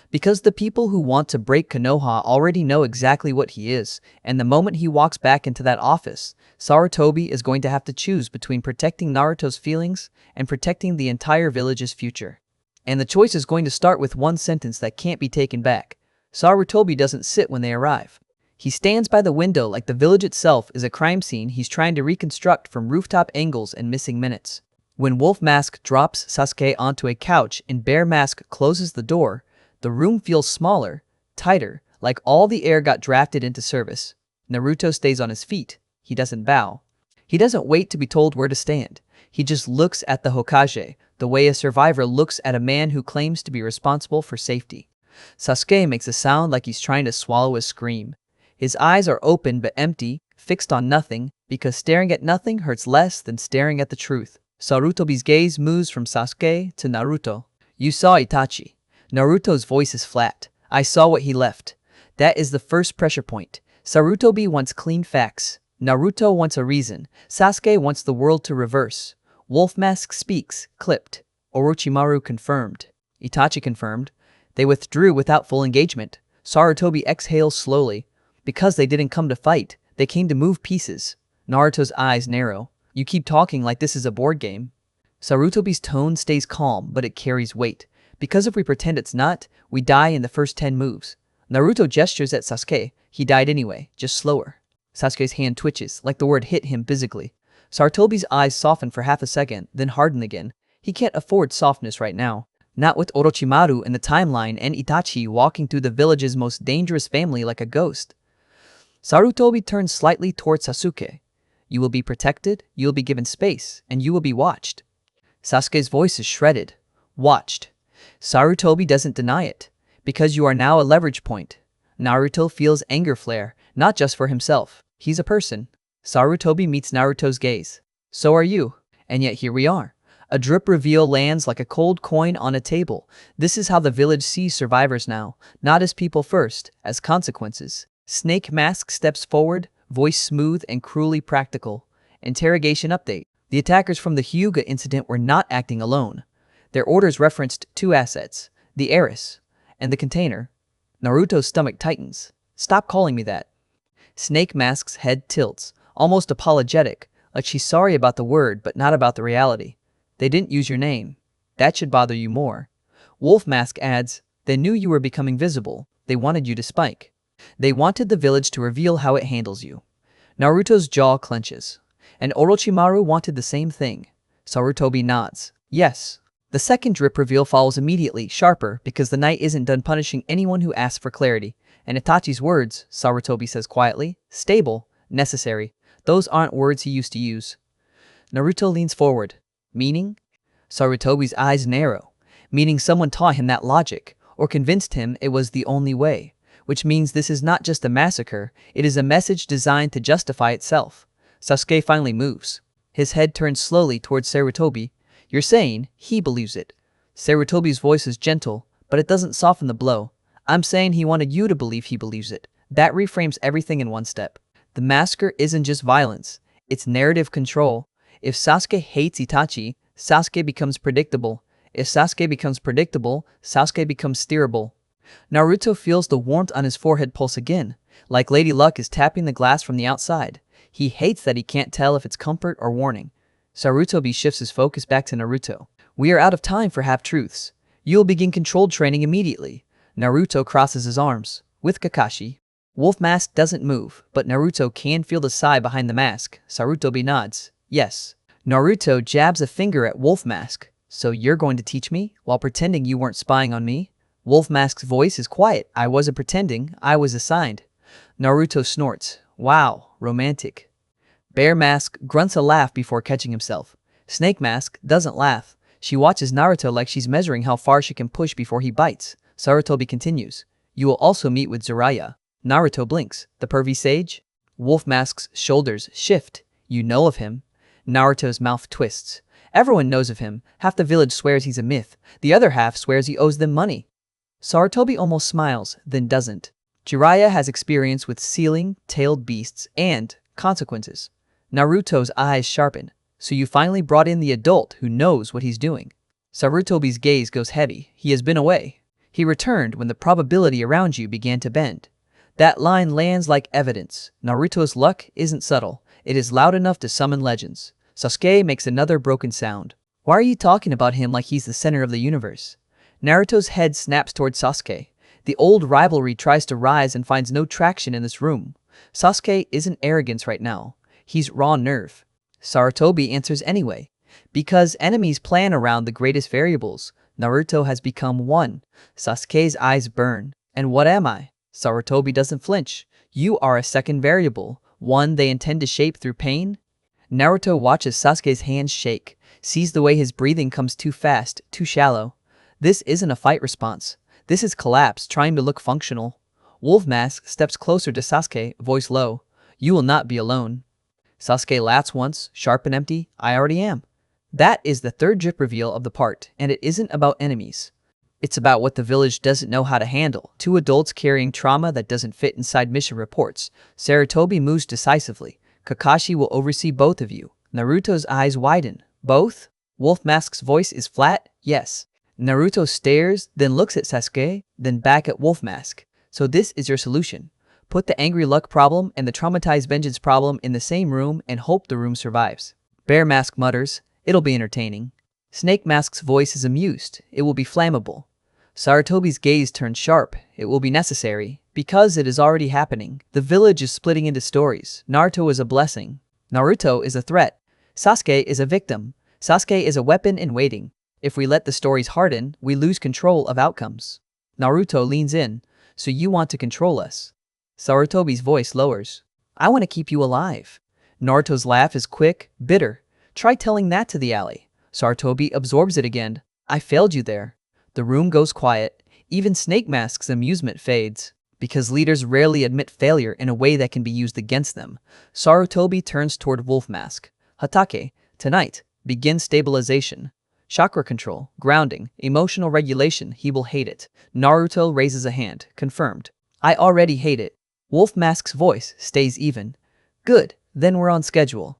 Because the people who want to break Konoha already know exactly what he is, and the moment he walks back into that office, Sarutobi is going to have to choose between protecting Naruto's feelings and protecting the entire village's future. And the choice is going to start with one sentence that can't be taken back. Sarutobi doesn't sit when they arrive. He stands by the window like the village itself is a crime scene he's trying to reconstruct from rooftop angles and missing minutes. When Wolf Mask drops Sasuke onto a couch and Bear Mask closes the door, the room feels smaller, tighter, like all the air got drafted into service. Naruto stays on his feet. He doesn't bow. He doesn't wait to be told where to stand. He just looks at the Hokage, the way a survivor looks at a man who claims to be responsible for safety. Sasuke makes a sound like he's trying to swallow a scream. His eyes are open but empty, fixed on nothing, because staring at nothing hurts less than staring at the truth. Sarutobi's gaze moves from Sasuke to Naruto. You saw Itachi. Naruto's voice is flat. I saw what he left. That is the first pressure point. Sarutobi wants clean facts. Naruto wants a reason. Sasuke wants the world to reverse. Wolf Mask speaks, clipped. Orochimaru confirmed. Itachi confirmed. They withdrew without full engagement. Sarutobi exhales slowly. Because they didn't come to fight, they came to move pieces. Naruto's eyes narrow. You keep talking like this is a board game. Sarutobi's tone stays calm, but it carries weight. Because if we pretend it's not, we die in the first 10 moves. Naruto gestures at Sasuke. He died anyway, just slower. Sasuke's hand twitches, like the word hit him physically. Sarutobi's eyes soften for half a second, then harden again. He can't afford softness right now. Not with Orochimaru in the timeline and Itachi walking through the village's most dangerous family like a ghost. Sarutobi turns slightly towards Sasuke. You will be protected, you will be given space, and you will be watched. Sasuke's voice is shredded. Watched. Sarutobi doesn't deny it. Because you are now a leverage point. Naruto feels anger flare, not just for himself. He's a person. Sarutobi meets Naruto's gaze. So are you. And yet here we are. A drip reveal lands like a cold coin on a table. This is how the village sees survivors now, not as people first, as consequences. Snake Mask steps forward, voice smooth and cruelly practical. Interrogation update. The attackers from the Hyuuga incident were not acting alone. Their orders referenced 2 assets, the heiress and the container. Naruto's stomach tightens. Stop calling me that. Snake Mask's head tilts, almost apologetic, like she's sorry about the word but not about the reality. They didn't use your name. That should bother you more. Wolf Mask adds, they knew you were becoming visible. They wanted you to spike. They wanted the village to reveal how it handles you. Naruto's jaw clenches. And Orochimaru wanted the same thing. Sarutobi nods. Yes. The second drip reveal follows immediately, sharper, because the knight isn't done punishing anyone who asks for clarity. And Itachi's words, Sarutobi says quietly, stable, necessary. Those aren't words he used to use. Naruto leans forward. Meaning? Sarutobi's eyes narrow. Meaning someone taught him that logic, or convinced him it was the only way. Which means this is not just a massacre, it is a message designed to justify itself. Sasuke finally moves. His head turns slowly towards Sarutobi. You're saying he believes it. Sarutobi's voice is gentle, but it doesn't soften the blow. I'm saying he wanted you to believe he believes it. That reframes everything in one step. The massacre isn't just violence, it's narrative control. If Sasuke hates Itachi, Sasuke becomes predictable. If Sasuke becomes predictable, Sasuke becomes steerable. Naruto feels the warmth on his forehead pulse again, like Lady Luck is tapping the glass from the outside. He hates that he can't tell if it's comfort or warning. Sarutobi shifts his focus back to Naruto. We are out of time for half-truths. You'll begin controlled training immediately. Naruto crosses his arms. With Kakashi. Wolf Mask doesn't move, but Naruto can feel the sigh behind the mask. Sarutobi nods. Yes. Naruto jabs a finger at Wolf Mask. So you're going to teach me, while pretending you weren't spying on me? Wolf Mask's voice is quiet. I wasn't pretending, I was assigned. Naruto snorts. Wow, romantic. Bear Mask grunts a laugh before catching himself. Snake Mask doesn't laugh. She watches Naruto like she's measuring how far she can push before he bites. Sarutobi continues. You will also meet with Jiraiya. Naruto blinks. The pervy sage? Wolf Mask's shoulders shift. You know of him. Naruto's mouth twists. Everyone knows of him. Half the village swears he's a myth. The other half swears he owes them money. Sarutobi almost smiles, then doesn't. Jiraiya has experience with ceiling-tailed beasts and consequences. Naruto's eyes sharpen. So you finally brought in the adult who knows what he's doing. Sarutobi's gaze goes heavy. He has been away. He returned when the probability around you began to bend. That line lands like evidence. Naruto's luck isn't subtle. It is loud enough to summon legends. Sasuke makes another broken sound. Why are you talking about him like he's the center of the universe? Naruto's head snaps towards Sasuke. The old rivalry tries to rise and finds no traction in this room. Sasuke isn't arrogance right now. He's raw nerve. Sarutobi answers anyway. Because enemies plan around the greatest variables, Naruto has become one. Sasuke's eyes burn. And what am I? Sarutobi doesn't flinch. You are a second variable, one they intend to shape through pain. Naruto watches Sasuke's hands shake, sees the way his breathing comes too fast, too shallow. This isn't a fight response. This is collapse trying to look functional. Wolf Mask steps closer to Sasuke, voice low. You will not be alone. Sasuke laughs once, sharp and empty. I already am. That is the third drip reveal of the part, and it isn't about enemies. It's about what the village doesn't know how to handle. Two adults carrying trauma that doesn't fit inside mission reports. Sarutobi moves decisively. Kakashi will oversee both of you. Naruto's eyes widen. Both? Wolf Mask's voice is flat. Yes. Naruto stares, then looks at Sasuke, then back at Wolf Mask. So this is your solution. Put the angry luck problem and the traumatized vengeance problem in the same room and hope the room survives. Bear Mask mutters, it'll be entertaining. Snake Mask's voice is amused. It will be flammable. Sarutobi's gaze turns sharp. It will be necessary. Because it is already happening. The village is splitting into stories. Naruto is a blessing. Naruto is a threat. Sasuke is a victim. Sasuke is a weapon in waiting. If we let the stories harden, we lose control of outcomes. Naruto leans in. So you want to control us? Sarutobi's voice lowers. I want to keep you alive. Naruto's laugh is quick, bitter. Try telling that to the alley. Sarutobi absorbs it again. I failed you there. The room goes quiet. Even Snake Mask's amusement fades. Because leaders rarely admit failure in a way that can be used against them. Sarutobi turns toward Wolf Mask. Hatake, tonight, begin stabilization. Chakra control, grounding, emotional regulation, he will hate it. Naruto raises a hand. Confirmed. I already hate it. Wolf Mask's voice stays even. Good, then we're on schedule.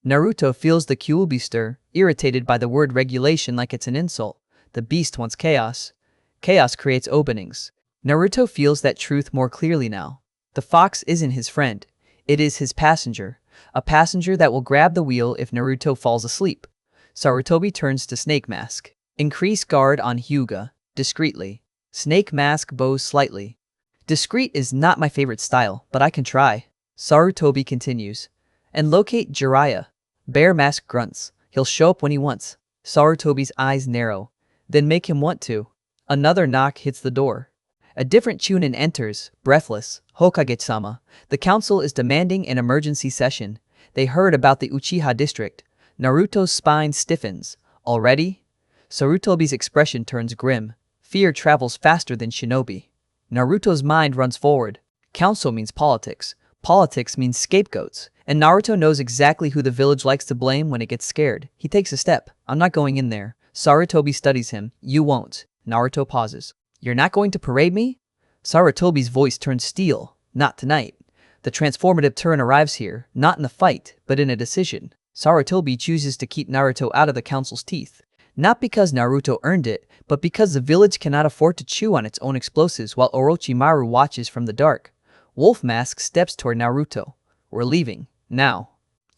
Naruto feels the Kyuubi stir, irritated by the word regulation like it's an insult. The beast wants chaos. Chaos creates openings. Naruto feels that truth more clearly now. The fox isn't his friend. It is his passenger. A passenger that will grab the wheel if Naruto falls asleep. Sarutobi turns to Snake Mask. Increase guard on Hyuuga. Discreetly. Snake Mask bows slightly. Discreet is not my favorite style, but I can try. Sarutobi continues. And locate Jiraiya. Bear Mask grunts. He'll show up when he wants. Sarutobi's eyes narrow. Then make him want to. Another knock hits the door. A different Chunin enters, breathless. Hokage-sama. The council is demanding an emergency session. They heard about the Uchiha District. Naruto's spine stiffens. Already? Sarutobi's expression turns grim. Fear travels faster than shinobi. Naruto's mind runs forward. Council means politics. Politics means scapegoats. And Naruto knows exactly who the village likes to blame when it gets scared. He takes a step. I'm not going in there. Sarutobi studies him. You won't. Naruto pauses. You're not going to parade me? Sarutobi's voice turns steel. Not tonight. The transformative turn arrives here, not in a fight, but in a decision. Sarutobi chooses to keep Naruto out of the council's teeth. Not because Naruto earned it, but because the village cannot afford to chew on its own explosives while Orochimaru watches from the dark. Wolf Mask steps toward Naruto. We're leaving. Now.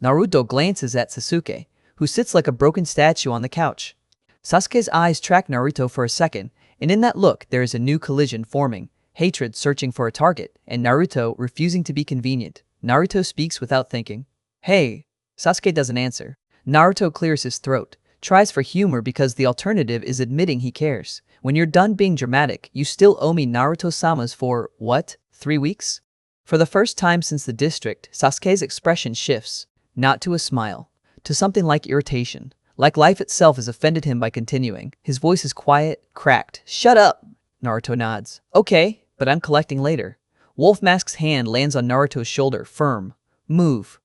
Naruto glances at Sasuke, who sits like a broken statue on the couch. Sasuke's eyes track Naruto for a second, and in that look there is a new collision forming. Hatred searching for a target, and Naruto refusing to be convenient. Naruto speaks without thinking. Hey. Sasuke doesn't answer. Naruto clears his throat. Tries for humor because the alternative is admitting he cares. When you're done being dramatic, you still owe me Naruto-sama's for, what, 3 weeks? For the first time since the district, Sasuke's expression shifts. Not to a smile. To something like irritation. Like life itself has offended him by continuing. His voice is quiet, cracked. Shut up! Naruto nods. Okay, but I'm collecting later. Wolf Mask's hand lands on Naruto's shoulder, firm. Move.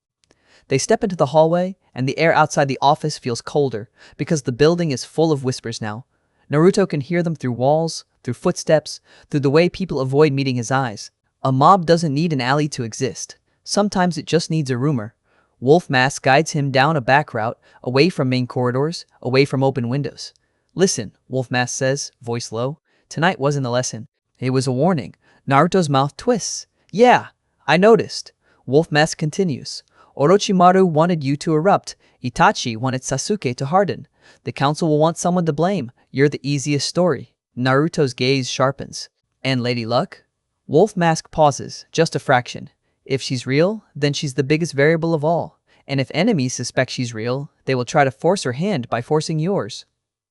They step into the hallway, and the air outside the office feels colder, because the building is full of whispers now. Naruto can hear them through walls, through footsteps, through the way people avoid meeting his eyes. A mob doesn't need an alley to exist. Sometimes it just needs a rumor. Wolf Mask guides him down a back route, away from main corridors, away from open windows. Listen, Wolf Mask says, voice low. Tonight wasn't a lesson. It was a warning. Naruto's mouth twists. Yeah, I noticed. Wolf Mask continues. Orochimaru wanted you to erupt. Itachi wanted Sasuke to harden. The council will want someone to blame. You're the easiest story. Naruto's gaze sharpens. And Lady Luck? Wolf Mask pauses, just a fraction. If she's real, then she's the biggest variable of all. And if enemies suspect she's real, they will try to force her hand by forcing yours.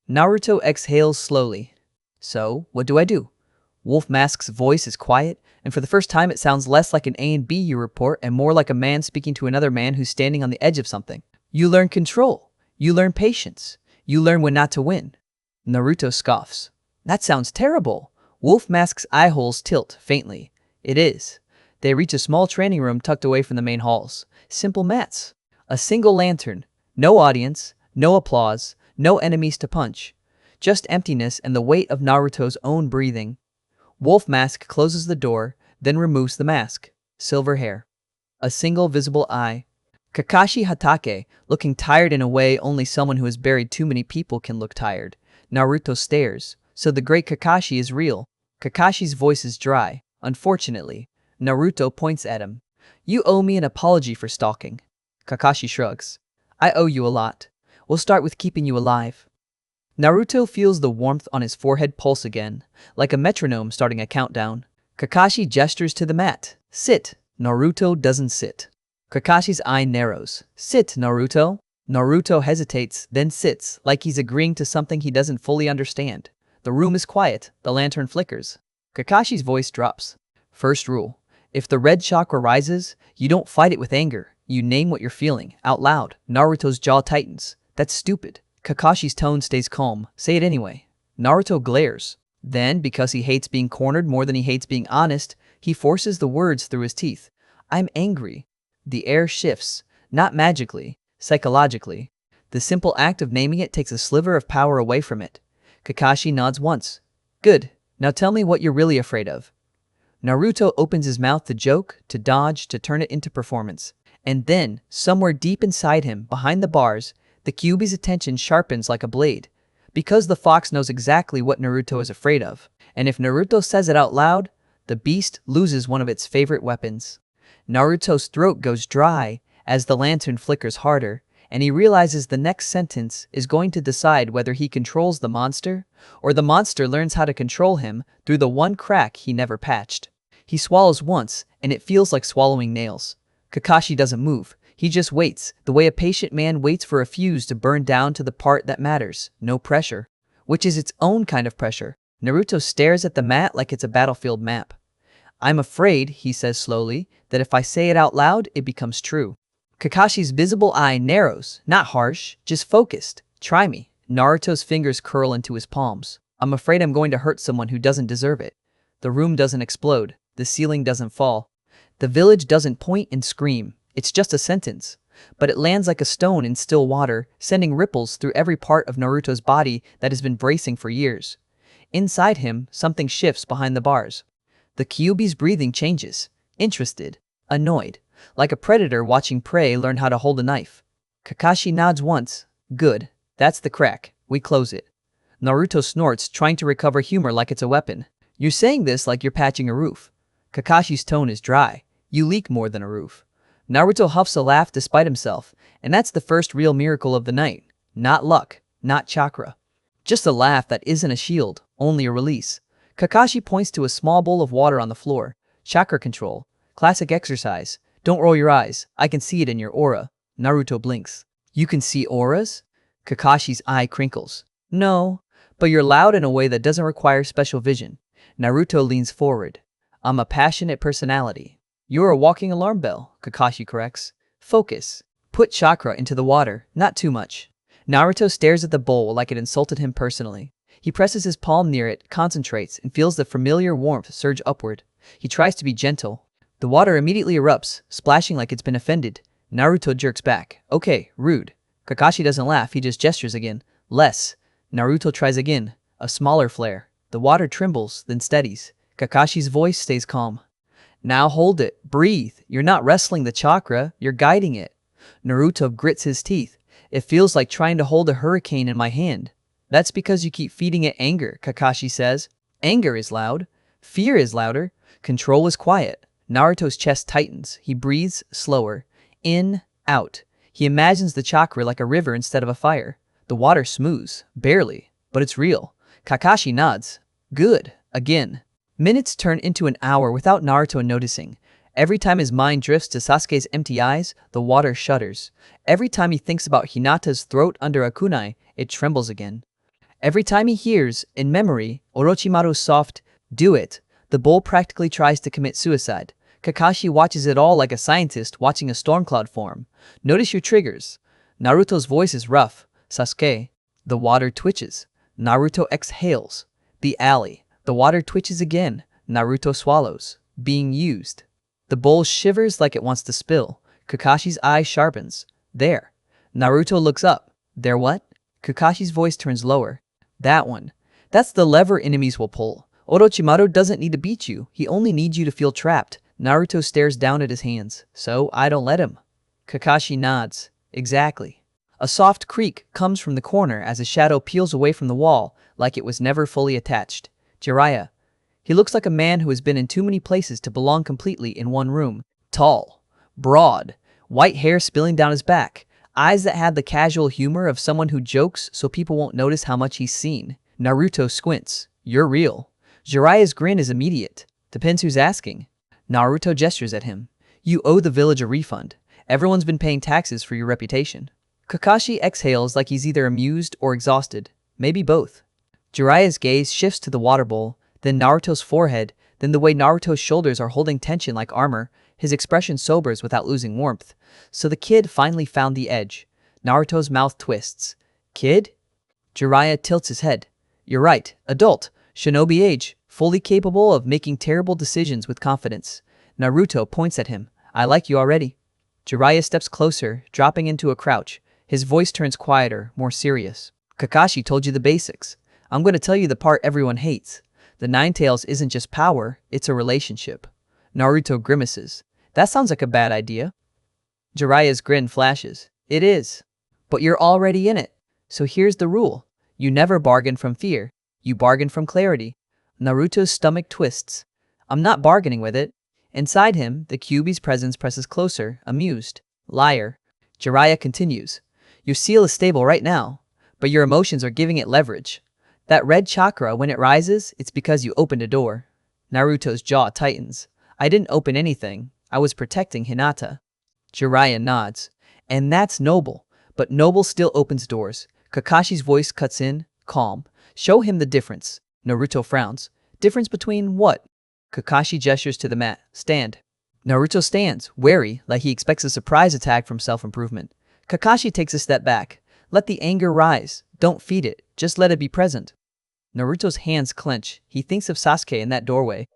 Naruto exhales slowly. So, what do I do? Wolf Mask's voice is quiet, and for the first time it sounds less like an A and B report and more like a man speaking to another man who's standing on the edge of something. You learn control. You learn patience. You learn when not to win. Naruto scoffs. That sounds terrible. Wolf Mask's eye holes tilt faintly. It is. They reach a small training room tucked away from the main halls. Simple mats. A single lantern. No audience. No applause. No enemies to punch. Just emptiness and the weight of Naruto's own breathing. Wolf Mask closes the door, then removes the mask. Silver hair. A single visible eye. Kakashi Hatake, looking tired in a way only someone who has buried too many people can look tired. Naruto stares. So the great Kakashi is real. Kakashi's voice is dry. Unfortunately, Naruto points at him. You owe me an apology for stalking. Kakashi shrugs. I owe you a lot. We'll start with keeping you alive. Naruto feels the warmth on his forehead pulse again, like a metronome starting a countdown. Kakashi gestures to the mat. Sit. Naruto doesn't sit. Kakashi's eye narrows. Sit, Naruto. Naruto hesitates, then sits, like he's agreeing to something he doesn't fully understand. The room is quiet. The lantern flickers. Kakashi's voice drops. First rule. If the red chakra rises, you don't fight it with anger. You name what you're feeling, out loud. Naruto's jaw tightens. That's stupid. Kakashi's tone stays calm. Say it anyway. Naruto glares. Then, because he hates being cornered more than he hates being honest, he forces the words through his teeth. I'm angry. The air shifts. Not magically. Psychologically. The simple act of naming it takes a sliver of power away from it. Kakashi nods once. Good. Now tell me what you're really afraid of. Naruto opens his mouth to joke, to dodge, to turn it into performance. And then, somewhere deep inside him, behind the bars, the Kyuubi's attention sharpens like a blade. Because the fox knows exactly what Naruto is afraid of. And if Naruto says it out loud, the beast loses one of its favorite weapons. Naruto's throat goes dry as the lantern flickers harder, and he realizes the next sentence is going to decide whether he controls the monster, or the monster learns how to control him through the one crack he never patched. He swallows once, and it feels like swallowing nails. Kakashi doesn't move. He just waits, the way a patient man waits for a fuse to burn down to the part that matters. No pressure. Which is its own kind of pressure. Naruto stares at the mat like it's a battlefield map. I'm afraid, he says slowly, that if I say it out loud, it becomes true. Kakashi's visible eye narrows, not harsh, just focused. Try me. Naruto's fingers curl into his palms. I'm afraid I'm going to hurt someone who doesn't deserve it. The room doesn't explode. The ceiling doesn't fall. The village doesn't point and scream. It's just a sentence. But it lands like a stone in still water, sending ripples through every part of Naruto's body that has been bracing for years. Inside him, something shifts behind the bars. The Kyuubi's breathing changes. Interested. Annoyed. Like a predator watching prey learn how to hold a knife. Kakashi nods once. Good. That's the crack. We close it. Naruto snorts, trying to recover humor like it's a weapon. You're saying this like you're patching a roof. Kakashi's tone is dry. You leak more than a roof. Naruto huffs a laugh despite himself, and that's the first real miracle of the night. Not luck. Not chakra. Just a laugh that isn't a shield, only a release. Kakashi points to a small bowl of water on the floor. Chakra control. Classic exercise. Don't roll your eyes. I can see it in your aura. Naruto blinks. You can see auras? Kakashi's eye crinkles. No, but you're loud in a way that doesn't require special vision. Naruto leans forward. I'm a passionate personality. You're a walking alarm bell, Kakashi corrects. Focus. Put chakra into the water, not too much. Naruto stares at the bowl like it insulted him personally. He presses his palm near it, concentrates, and feels the familiar warmth surge upward. He tries to be gentle. The water immediately erupts, splashing like it's been offended. Naruto jerks back. Okay, rude. Kakashi doesn't laugh, he just gestures again. Less. Naruto tries again. A smaller flare. The water trembles, then steadies. Kakashi's voice stays calm. Now hold it. Breathe. You're not wrestling the chakra, you're guiding it. Naruto grits his teeth. It feels like trying to hold a hurricane in my hand. That's because you keep feeding it anger, Kakashi says. Anger is loud. Fear is louder. Control is quiet. Naruto's chest tightens. He breathes slower. In, out. He imagines the chakra like a river instead of a fire. The water smooths. Barely. But it's real. Kakashi nods. Good. Again. Minutes turn into an hour without Naruto noticing. Every time his mind drifts to Sasuke's empty eyes, the water shudders. Every time he thinks about Hinata's throat under a kunai, it trembles again. Every time he hears, in memory, Orochimaru's soft, "Do it," the bull practically tries to commit suicide. Kakashi watches it all like a scientist watching a storm cloud form. Notice your triggers. Naruto's voice is rough. Sasuke. The water twitches. Naruto exhales. The alley. The water twitches again. Naruto swallows. Being used. The bowl shivers like it wants to spill. Kakashi's eye sharpens. There. Naruto looks up. There what? Kakashi's voice turns lower. That one. That's the lever enemies will pull. Orochimaru doesn't need to beat you. He only needs you to feel trapped. Naruto stares down at his hands. So I don't let him. Kakashi nods. Exactly. A soft creak comes from the corner as a shadow peels away from the wall like it was never fully attached. Jiraiya. He looks like a man who has been in too many places to belong completely in one room. Tall. Broad. White hair spilling down his back. Eyes that have the casual humor of someone who jokes so people won't notice how much he's seen. Naruto squints. You're real. Jiraiya's grin is immediate. Depends who's asking. Naruto gestures at him. You owe the village a refund. Everyone's been paying taxes for your reputation. Kakashi exhales like he's either amused or exhausted. Maybe both. Jiraiya's gaze shifts to the water bowl, then Naruto's forehead, then the way Naruto's shoulders are holding tension like armor. His expression sobers without losing warmth. So the kid finally found the edge. Naruto's mouth twists. Kid? Jiraiya tilts his head. You're right. Adult. Shinobi age. Fully capable of making terrible decisions with confidence. Naruto points at him. I like you already. Jiraiya steps closer, dropping into a crouch. His voice turns quieter, more serious. Kakashi told you the basics. I'm going to tell you the part everyone hates. The Nine Tails isn't just power, it's a relationship. Naruto grimaces. That sounds like a bad idea. Jiraiya's grin flashes. It is. But you're already in it. So here's the rule. You never bargain from fear. You bargain from clarity. Naruto's stomach twists. I'm not bargaining with it. Inside him, the Kyuubi's presence presses closer, amused. Liar. Jiraiya continues. Your seal is stable right now, but your emotions are giving it leverage. That red chakra, when it rises, it's because you opened a door. Naruto's jaw tightens. I didn't open anything. I was protecting Hinata. Jiraiya nods. And that's noble. But noble still opens doors. Kakashi's voice cuts in, calm. Show him the difference. Naruto frowns. Difference between what? Kakashi gestures to the mat. Stand. Naruto stands, wary, like he expects a surprise attack from self-improvement. Kakashi takes a step back. Let the anger rise. Don't feed it. Just let it be present. Naruto's hands clench. He thinks of Sasuke in that doorway.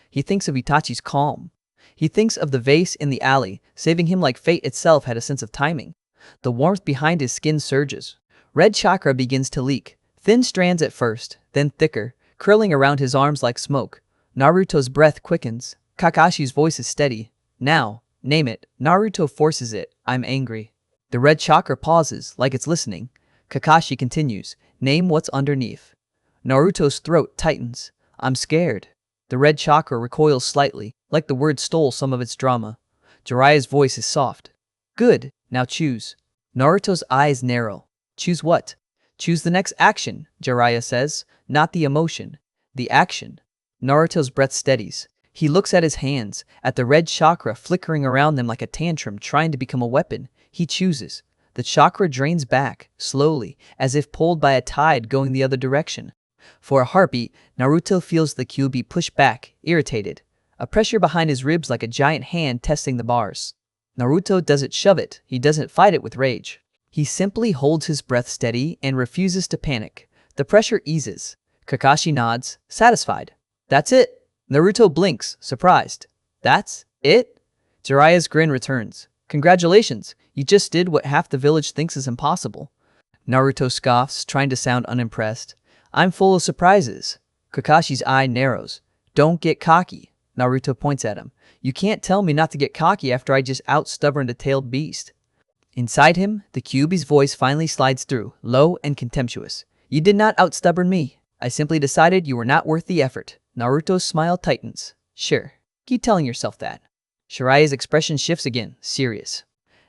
He thinks of Itachi's calm. He thinks of the vase in the alley, saving him like fate itself had a sense of timing. The warmth behind his skin surges. Red chakra begins to leak. Thin strands at first, then thicker, curling around his arms like smoke. Naruto's breath quickens. Kakashi's voice is steady. Now, name it. Naruto forces it. I'm angry. The red chakra pauses, like it's listening. Kakashi continues. Name what's underneath. Naruto's throat tightens. I'm scared. The red chakra recoils slightly, like the word stole some of its drama. Jiraiya's voice is soft. Good. Now choose. Naruto's eyes narrow. Choose what? Choose the next action, Jiraiya says. Not the emotion. The action. Naruto's breath steadies. He looks at his hands, at the red chakra flickering around them like a tantrum trying to become a weapon. He chooses. The chakra drains back, slowly, as if pulled by a tide going the other direction. For a heartbeat, Naruto feels the Kyuubi push back, irritated. A pressure behind his ribs like a giant hand testing the bars. Naruto doesn't shove it, he doesn't fight it with rage. He simply holds his breath steady and refuses to panic. The pressure eases. Kakashi nods, satisfied. That's it. Naruto blinks, surprised. That's it? Jiraiya's grin returns. Congratulations, you just did what half the village thinks is impossible. Naruto scoffs, trying to sound unimpressed. I'm full of surprises. Kakashi's eye narrows. Don't get cocky. Naruto points at him. You can't tell me not to get cocky after I just out-stubborned a tailed beast. Inside him, the Kyuubi's voice finally slides through, low and contemptuous. You did not out-stubborn me. I simply decided you were not worth the effort. Naruto's smile tightens. Sure, keep telling yourself that. Jiraiya's expression shifts again, serious.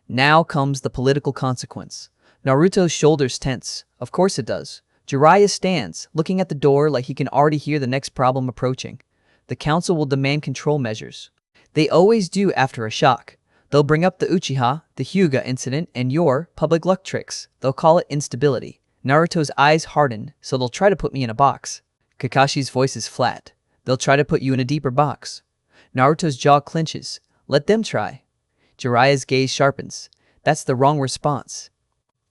Now comes the political consequence. Naruto's shoulders tense. Of course it does. Jiraiya stands, looking at the door like he can already hear the next problem approaching. The council will demand control measures. They always do after a shock. They'll bring up the Uchiha, the Hyuuga incident, and your public luck tricks. They'll call it instability. Naruto's eyes harden, so they'll try to put me in a box. Kakashi's voice is flat. They'll try to put you in a deeper box. Naruto's jaw clenches. Let them try. Jiraiya's gaze sharpens. That's the wrong response.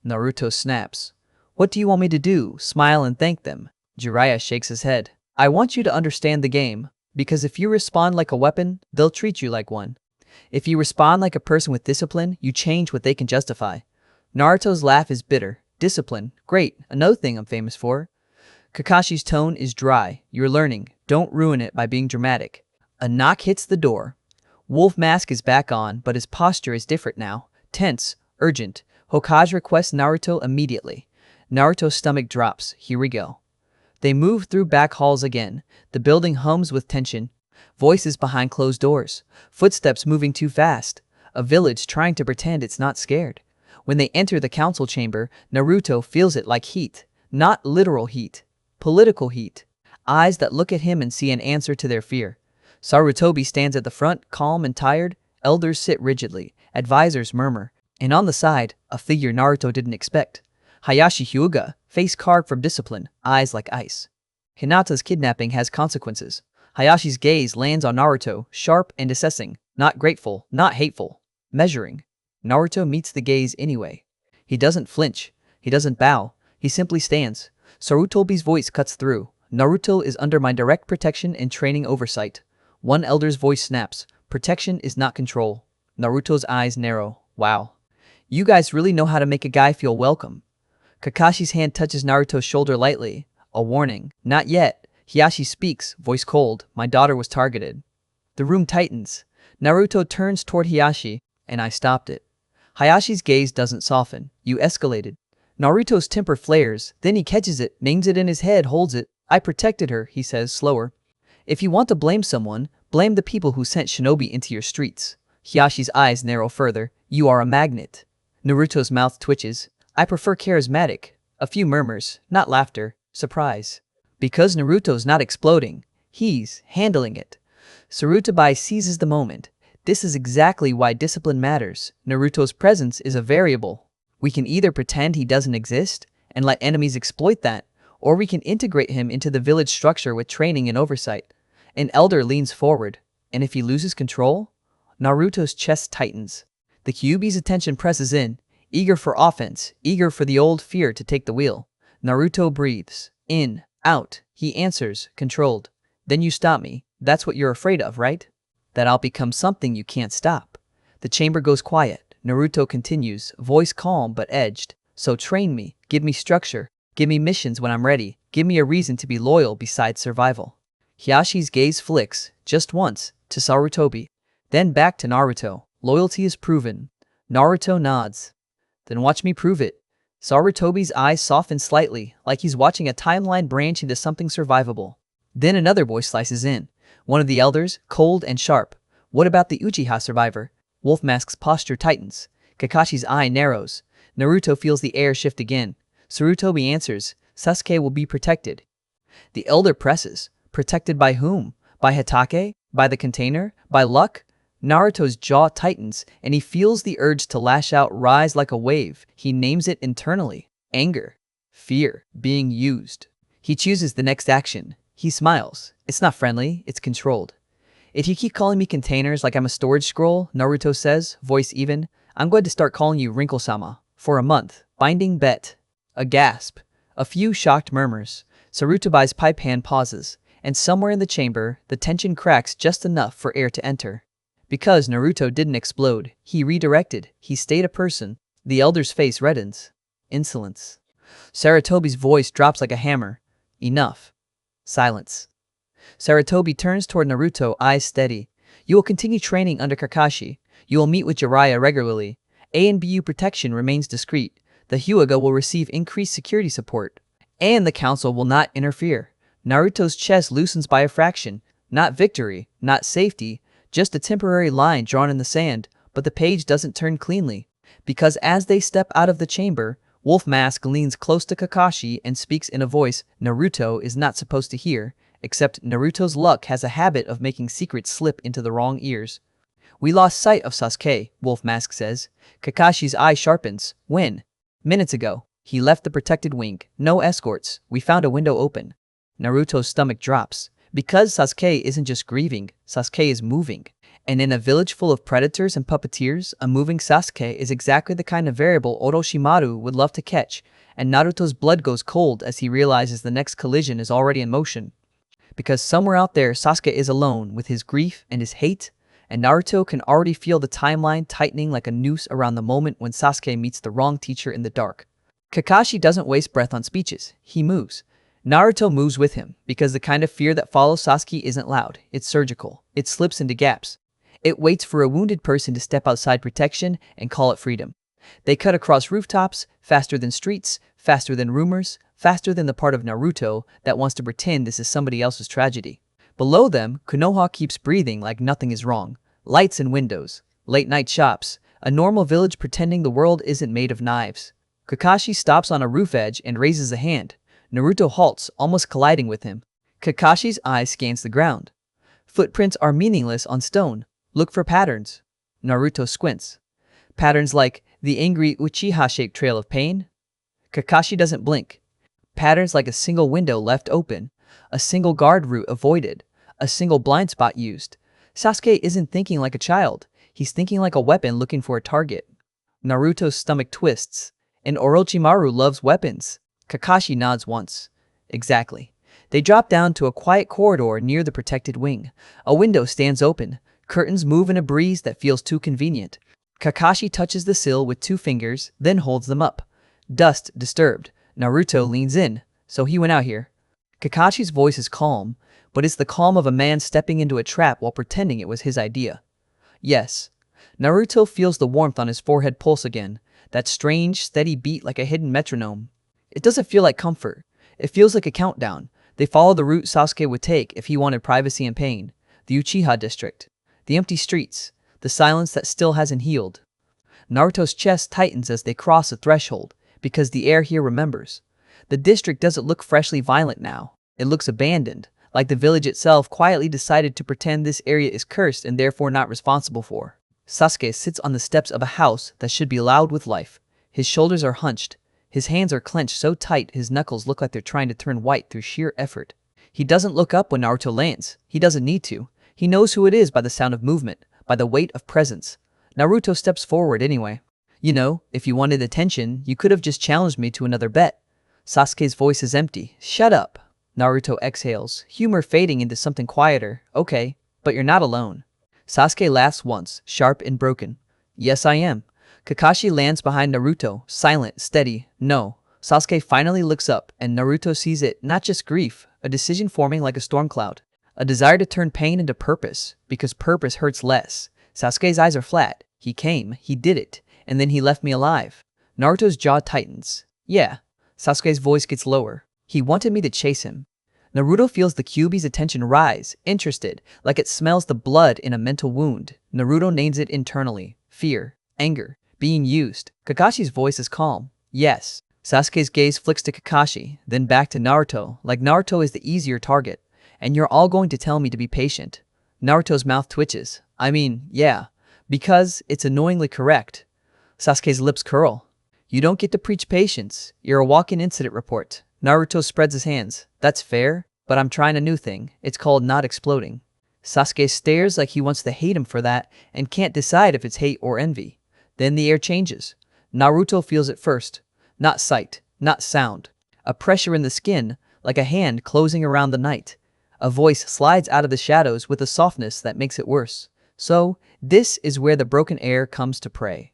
Naruto snaps. What do you want me to do? Smile and thank them. Jiraiya shakes his head. I want you to understand the game, because if you respond like a weapon, they'll treat you like one. If you respond like a person with discipline, you change what they can justify. Naruto's laugh is bitter. Discipline. Great. Another thing I'm famous for. Kakashi's tone is dry. You're learning. Don't ruin it by being dramatic. A knock hits the door. Wolf Mask is back on, but his posture is different now. Tense. Urgent. Hokage requests Naruto immediately. Naruto's stomach drops. Here we go. They move through back halls again. The building hums with tension. Voices behind closed doors. Footsteps moving too fast. A village trying to pretend it's not scared. When they enter the council chamber, Naruto feels it like heat. Not literal heat. Political heat. Eyes that look at him and see an answer to their fear. Sarutobi stands at the front, calm and tired. Elders sit rigidly. Advisors murmur. And on the side, a figure Naruto didn't expect. Hayashi Hyuuga, face carved from discipline, eyes like ice. Hinata's kidnapping has consequences. Hayashi's gaze lands on Naruto, sharp and assessing. Not grateful, not hateful. Measuring. Naruto meets the gaze anyway. He doesn't flinch. He doesn't bow. He simply stands. Sarutobi's voice cuts through. Naruto is under my direct protection and training oversight. One elder's voice snaps. Protection is not control. Naruto's eyes narrow. Wow. You guys really know how to make a guy feel welcome. Kakashi's hand touches Naruto's shoulder lightly. A warning. Not yet. Hiyashi speaks, voice cold. My daughter was targeted. The room tightens. Naruto turns toward Hiyashi, and I stopped it. Hayashi's gaze doesn't soften. You escalated. Naruto's temper flares, then he catches it, names it in his head, holds it. I protected her, he says, slower. If you want to blame someone, blame the people who sent shinobi into your streets. Hiyashi's eyes narrow further. You are a magnet. Naruto's mouth twitches. I prefer charismatic. A few murmurs, not laughter, surprise. Because Naruto's not exploding, he's handling it. Sarutobi seizes the moment. This is exactly why discipline matters. Naruto's presence is a variable. We can either pretend he doesn't exist and let enemies exploit that, or we can integrate him into the village structure with training and oversight. An elder leans forward, and if he loses control, Naruto's chest tightens. The Kyuubi's attention presses in, eager for offense, eager for the old fear to take the wheel. Naruto breathes. In, out. He answers, controlled. Then you stop me. That's what you're afraid of, right? That I'll become something you can't stop. The chamber goes quiet. Naruto continues, voice calm but edged. So train me. Give me structure. Give me missions when I'm ready. Give me a reason to be loyal besides survival. Hiyashi's gaze flicks, just once, to Sarutobi. Then back to Naruto. Loyalty is proven. Naruto nods. Then watch me prove it. Sarutobi's eyes soften slightly, like he's watching a timeline branch into something survivable. Then another voice slices in. One of the elders, cold and sharp. What about the Uchiha survivor? Wolfmask's posture tightens. Kakashi's eye narrows. Naruto feels the air shift again. Sarutobi answers, Sasuke will be protected. The elder presses. Protected by whom? By Hokage? By the container? By luck? Naruto's jaw tightens, and he feels the urge to lash out rise like a wave. He names it internally. Anger. Fear. Being used. He chooses the next action. He smiles. It's not friendly, it's controlled. If you keep calling me containers like I'm a storage scroll, Naruto says, voice even, I'm going to start calling you Wrinkle-sama. For a month. Binding bet. A gasp. A few shocked murmurs. Sarutobi's pipe hand pauses, and somewhere in the chamber, the tension cracks just enough for air to enter. Because Naruto didn't explode, he redirected, he stayed a person. The elder's face reddens. Insolence. Sarutobi's voice drops like a hammer. Enough. Silence. Sarutobi turns toward Naruto, eyes steady. You will continue training under Kakashi. You will meet with Jiraiya regularly. A&BU protection remains discreet. The Hyuuga will receive increased security support. And the council will not interfere. Naruto's chest loosens by a fraction. Not victory, not safety, just a temporary line drawn in the sand, but the page doesn't turn cleanly. Because as they step out of the chamber, Wolf Mask leans close to Kakashi and speaks in a voice Naruto is not supposed to hear, except Naruto's luck has a habit of making secrets slip into the wrong ears. We lost sight of Sasuke, Wolf Mask says. Kakashi's eye sharpens. When? Minutes ago. He left the protected wing. No escorts. We found a window open. Naruto's stomach drops. Because Sasuke isn't just grieving, Sasuke is moving. And in a village full of predators and puppeteers, a moving Sasuke is exactly the kind of variable Orochimaru would love to catch, and Naruto's blood goes cold as he realizes the next collision is already in motion. Because somewhere out there, Sasuke is alone with his grief and his hate, and Naruto can already feel the timeline tightening like a noose around the moment when Sasuke meets the wrong teacher in the dark. Kakashi doesn't waste breath on speeches. He moves. Naruto moves with him, because the kind of fear that follows Sasuke isn't loud, it's surgical. It slips into gaps. It waits for a wounded person to step outside protection and call it freedom. They cut across rooftops, faster than streets, faster than rumors, faster than the part of Naruto that wants to pretend this is somebody else's tragedy. Below them, Konoha keeps breathing like nothing is wrong. Lights and windows, late-night shops, a normal village pretending the world isn't made of knives. Kakashi stops on a roof edge and raises a hand. Naruto halts, almost colliding with him. Kakashi's eye scans the ground. Footprints are meaningless on stone. Look for patterns. Naruto squints. Patterns like the angry Uchiha-shaped trail of pain. Kakashi doesn't blink. Patterns like a single window left open, a single guard route avoided, a single blind spot used. Sasuke isn't thinking like a child. He's thinking like a weapon looking for a target. Naruto's stomach twists. And Orochimaru loves weapons. Kakashi nods once. Exactly. They drop down to a quiet corridor near the protected wing. A window stands open. Curtains move in a breeze that feels too convenient. Kakashi touches the sill with 2 fingers, then holds them up. Dust disturbed. Naruto leans in. So he went out here. Kakashi's voice is calm, but it's the calm of a man stepping into a trap while pretending it was his idea. Yes. Naruto feels the warmth on his forehead pulse again. That strange, steady beat like a hidden metronome. It doesn't feel like comfort. It feels like a countdown. They follow the route Sasuke would take if he wanted privacy and pain. The Uchiha District. The empty streets. The silence that still hasn't healed. Naruto's chest tightens as they cross a threshold, because the air here remembers. The district doesn't look freshly violent now. It looks abandoned, like the village itself quietly decided to pretend this area is cursed and therefore not responsible for. Sasuke sits on the steps of a house that should be loud with life. His shoulders are hunched. His hands are clenched so tight his knuckles look like they're trying to turn white through sheer effort. He doesn't look up when Naruto lands. He doesn't need to. He knows who it is by the sound of movement, by the weight of presence. Naruto steps forward anyway. You know, if you wanted attention, you could have just challenged me to another bet. Sasuke's voice is empty. Shut up. Naruto exhales, humor fading into something quieter. Okay, but you're not alone. Sasuke laughs once, sharp and broken. Yes, I am. Kakashi lands behind Naruto, silent, steady. No. Sasuke finally looks up, and Naruto sees it, not just grief, a decision forming like a storm cloud. A desire to turn pain into purpose, because purpose hurts less. Sasuke's eyes are flat. He came, he did it, and then he left me alive. Naruto's jaw tightens. Yeah. Sasuke's voice gets lower. He wanted me to chase him. Naruto feels the Kyuubi's attention rise, interested, like it smells the blood in a mental wound. Naruto names it internally. Fear. Anger. Being used. Kakashi's voice is calm. Yes. Sasuke's gaze flicks to Kakashi, then back to Naruto, like Naruto is the easier target. And you're all going to tell me to be patient. Naruto's mouth twitches. I mean, yeah. Because it's annoyingly correct. Sasuke's lips curl. You don't get to preach patience. You're a walk-in incident report. Naruto spreads his hands. That's fair, but I'm trying a new thing. It's called not exploding. Sasuke stares like he wants to hate him for that and can't decide if it's hate or envy. Then the air changes. Naruto feels it first. Not sight, not sound. A pressure in the skin, like a hand closing around the night. A voice slides out of the shadows with a softness that makes it worse. So, this is where the broken air comes to prey.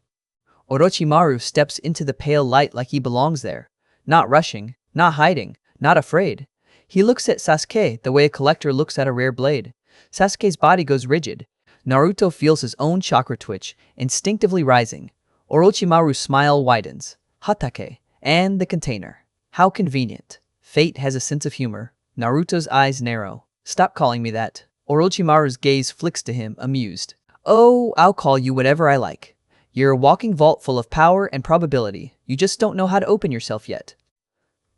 Orochimaru steps into the pale light like he belongs there. Not rushing, not hiding, not afraid. He looks at Sasuke the way a collector looks at a rare blade. Sasuke's body goes rigid. Naruto feels his own chakra twitch, instinctively rising. Orochimaru's smile widens. Hokage. And the container. How convenient. Fate has a sense of humor. Naruto's eyes narrow. Stop calling me that. Orochimaru's gaze flicks to him, amused. Oh, I'll call you whatever I like. You're a walking vault full of power and probability. You just don't know how to open yourself yet.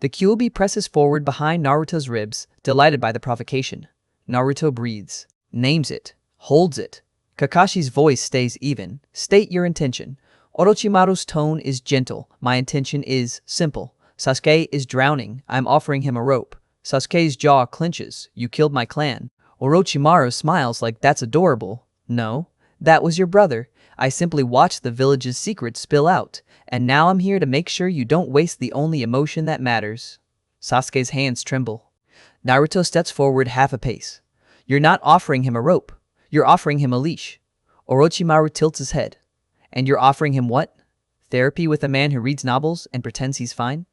The Kyuubi presses forward behind Naruto's ribs, delighted by the provocation. Naruto breathes, names it, holds it. Kakashi's voice stays even. State your intention. Orochimaru's tone is gentle. My intention is simple. Sasuke is drowning. I'm offering him a rope. Sasuke's jaw clenches. You killed my clan. Orochimaru smiles like that's adorable. No, that was your brother. I simply watched the village's secrets spill out, and now I'm here to make sure you don't waste the only emotion that matters. Sasuke's hands tremble. Naruto steps forward half a pace. You're not offering him a rope. You're offering him a leash. Orochimaru tilts his head. And you're offering him what? Therapy with a man who reads novels and pretends he's fine?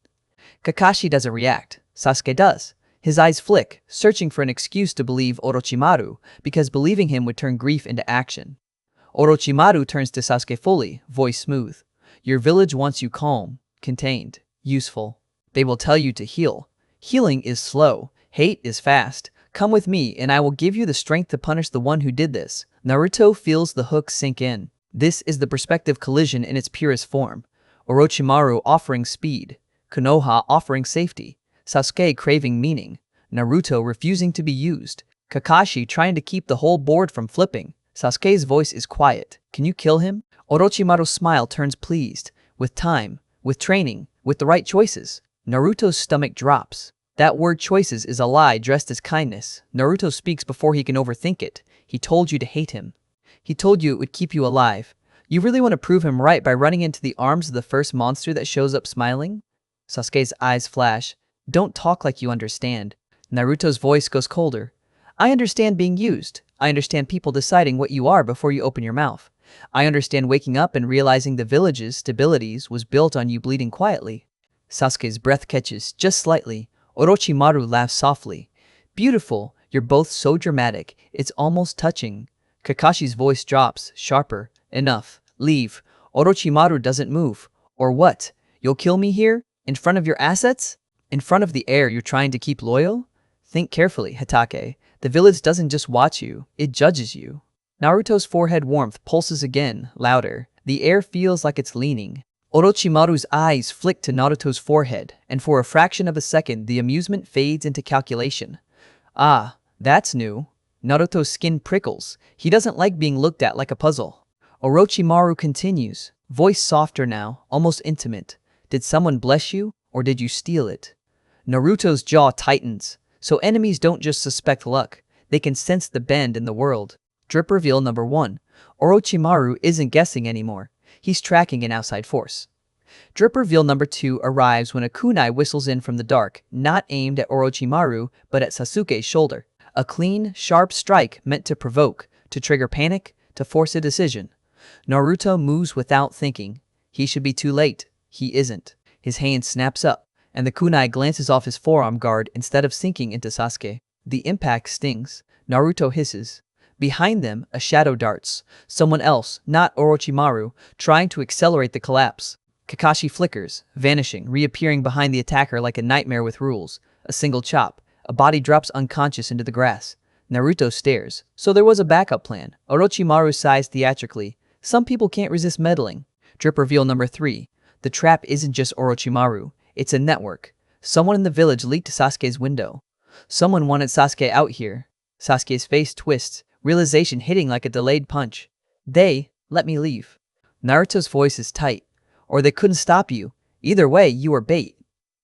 Kakashi doesn't react. Sasuke does. His eyes flick, searching for an excuse to believe Orochimaru, because believing him would turn grief into action. Orochimaru turns to Sasuke fully, voice smooth. Your village wants you calm, contained, useful. They will tell you to heal. Healing is slow. Hate is fast. Come with me and I will give you the strength to punish the one who did this. Naruto feels the hook sink in. This is the perspective collision in its purest form. Orochimaru offering speed. Konoha offering safety. Sasuke craving meaning. Naruto refusing to be used. Kakashi trying to keep the whole board from flipping. Sasuke's voice is quiet. Can you kill him? Orochimaru's smile turns pleased. With time, with training, with the right choices. Naruto's stomach drops. That word choices is a lie dressed as kindness. Naruto speaks before he can overthink it. He told you to hate him. He told you it would keep you alive. You really want to prove him right by running into the arms of the first monster that shows up smiling? Sasuke's eyes flash. Don't talk like you understand. Naruto's voice goes colder. I understand being used. I understand people deciding what you are before you open your mouth. I understand waking up and realizing the village's stabilities was built on you bleeding quietly. Sasuke's breath catches just slightly. Orochimaru laughs softly. Beautiful. You're both so dramatic. It's almost touching. Kakashi's voice drops, sharper. Enough. Leave. Orochimaru doesn't move. Or what? You'll kill me here? In front of your assets? In front of the heir you're trying to keep loyal? Think carefully, Hokage. The village doesn't just watch you, it judges you. Naruto's forehead warmth pulses again, louder. The air feels like it's leaning. Orochimaru's eyes flick to Naruto's forehead, and for a fraction of a second the amusement fades into calculation. Ah, that's new. Naruto's skin prickles. He doesn't like being looked at like a puzzle. Orochimaru continues, voice softer now, almost intimate. Did someone bless you, or did you steal it? Naruto's jaw tightens. So enemies don't just suspect luck, they can sense the bend in the world. Drip reveal number 1. Orochimaru isn't guessing anymore. He's tracking an outside force. Drip reveal number 2 arrives when a kunai whistles in from the dark, not aimed at Orochimaru, but at Sasuke's shoulder. A clean, sharp strike meant to provoke, to trigger panic, to force a decision. Naruto moves without thinking. He should be too late. He isn't. His hand snaps up, and the kunai glances off his forearm guard instead of sinking into Sasuke. The impact stings. Naruto hisses. Behind them, a shadow darts. Someone else, not Orochimaru, trying to accelerate the collapse. Kakashi flickers, vanishing, reappearing behind the attacker like a nightmare with rules. A single chop. A body drops unconscious into the grass. Naruto stares. So there was a backup plan. Orochimaru sighs theatrically. Some people can't resist meddling. Drip reveal number 3. The trap isn't just Orochimaru. It's a network. Someone in the village leaked to Sasuke's window. Someone wanted Sasuke out here. Sasuke's face twists, realization hitting like a delayed punch. They let me leave. Naruto's voice is tight. Or they couldn't stop you. Either way, you are bait.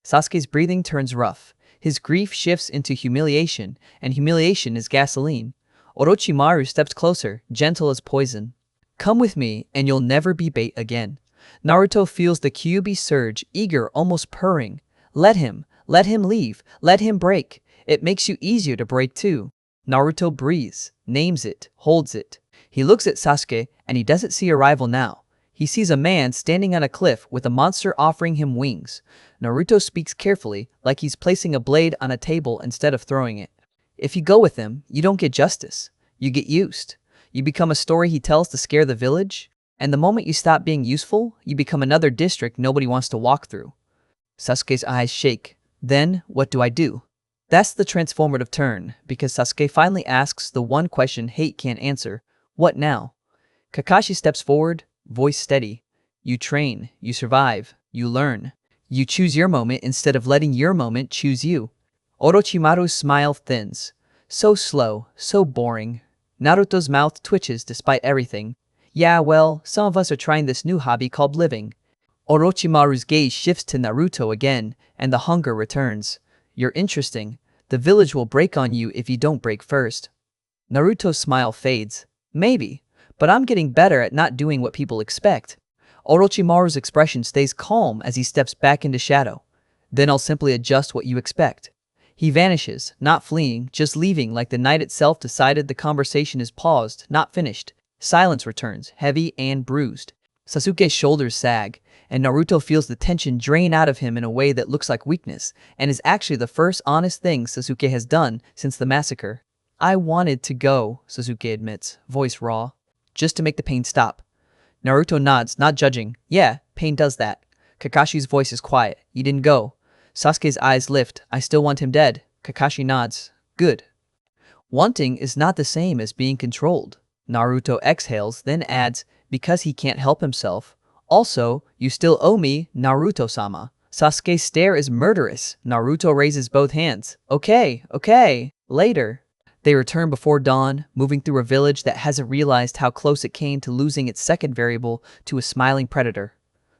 Sasuke's breathing turns rough. His grief shifts into humiliation, and humiliation is gasoline. Orochimaru steps closer, gentle as poison. Come with me, and you'll never be bait again. Naruto feels the Kyuubi surge, eager, almost purring. Let him leave, let him break. It makes you easier to break too. Naruto breathes, names it, holds it. He looks at Sasuke, and he doesn't see a rival now. He sees a man standing on a cliff with a monster offering him wings. Naruto speaks carefully, like he's placing a blade on a table instead of throwing it. If you go with him, you don't get justice. You get used. You become a story he tells to scare the village. And the moment you stop being useful, you become another district nobody wants to walk through. Sasuke's eyes shake. Then, what do I do? That's the transformative turn, because Sasuke finally asks the one question hate can't answer. What now? Kakashi steps forward, voice steady. You train, you survive, you learn. You choose your moment instead of letting your moment choose you. Orochimaru's smile thins. So slow, so boring. Naruto's mouth twitches despite everything. Yeah, well, some of us are trying this new hobby called living. Orochimaru's gaze shifts to Naruto again, and the hunger returns. You're interesting. The village will break on you if you don't break first. Naruto's smile fades. Maybe, but I'm getting better at not doing what people expect. Orochimaru's expression stays calm as he steps back into shadow. Then I'll simply adjust what you expect. He vanishes, not fleeing, just leaving like the night itself decided the conversation is paused, not finished. Silence returns, heavy and bruised. Sasuke's shoulders sag, and Naruto feels the tension drain out of him in a way that looks like weakness, and is actually the first honest thing Sasuke has done since the massacre. I wanted to go, Sasuke admits, voice raw, just to make the pain stop. Naruto nods, not judging. Yeah, pain does that. Kakashi's voice is quiet. You didn't go. Sasuke's eyes lift. I still want him dead. Kakashi nods. Good. Wanting is not the same as being controlled. Naruto exhales, then adds, because he can't help himself. Also, you still owe me, Naruto-sama. Sasuke's stare is murderous. Naruto raises both hands. Okay, later. They return before dawn, moving through a village that hasn't realized how close it came to losing its second variable to a smiling predator.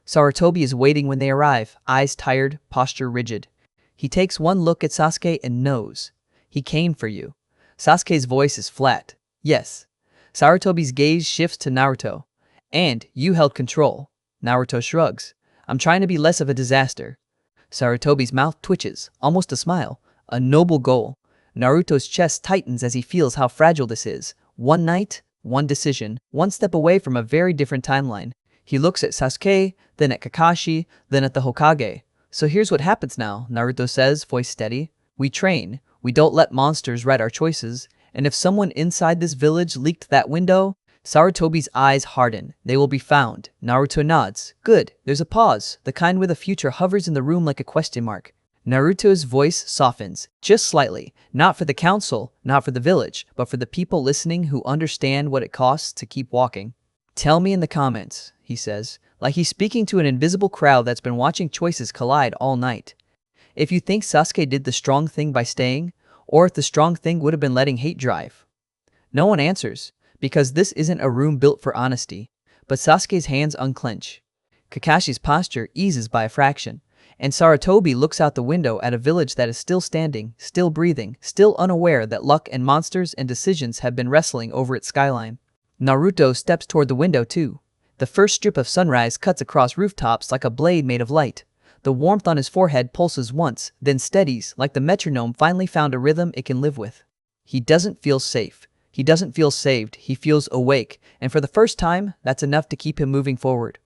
Sarutobi is waiting when they arrive, eyes tired, posture rigid. He takes one look at Sasuke and knows. He came for you. Sasuke's voice is flat. Yes. Sarutobi's gaze shifts to Naruto. And you held control. Naruto shrugs. I'm trying to be less of a disaster. Sarutobi's mouth twitches, almost a smile. A noble goal. Naruto's chest tightens as he feels how fragile this is. One night, one decision, one step away from a very different timeline. He looks at Sasuke, then at Kakashi, then at the Hokage. So here's what happens now, Naruto says, voice steady. We train. We don't let monsters write our choices. And if someone inside this village leaked that window, Sarutobi's eyes harden. They will be found. Naruto nods. Good. There's a pause, the kind where the future hovers in the room like a question mark. Naruto's voice softens, just slightly, not for the council, not for the village, but for the people listening who understand what it costs to keep walking. Tell me in the comments, he says, like he's speaking to an invisible crowd that's been watching choices collide all night. If you think Sasuke did the strong thing by staying, or if the strong thing would have been letting hate drive. No one answers, because this isn't a room built for honesty, but Sasuke's hands unclench. Kakashi's posture eases by a fraction. And Sarutobi looks out the window at a village that is still standing, still breathing, still unaware that luck and monsters and decisions have been wrestling over its skyline. Naruto steps toward the window too. The first strip of sunrise cuts across rooftops like a blade made of light. The warmth on his forehead pulses once, then steadies like the metronome finally found a rhythm it can live with. He doesn't feel safe. He doesn't feel saved. He feels awake, and for the first time, that's enough to keep him moving forward.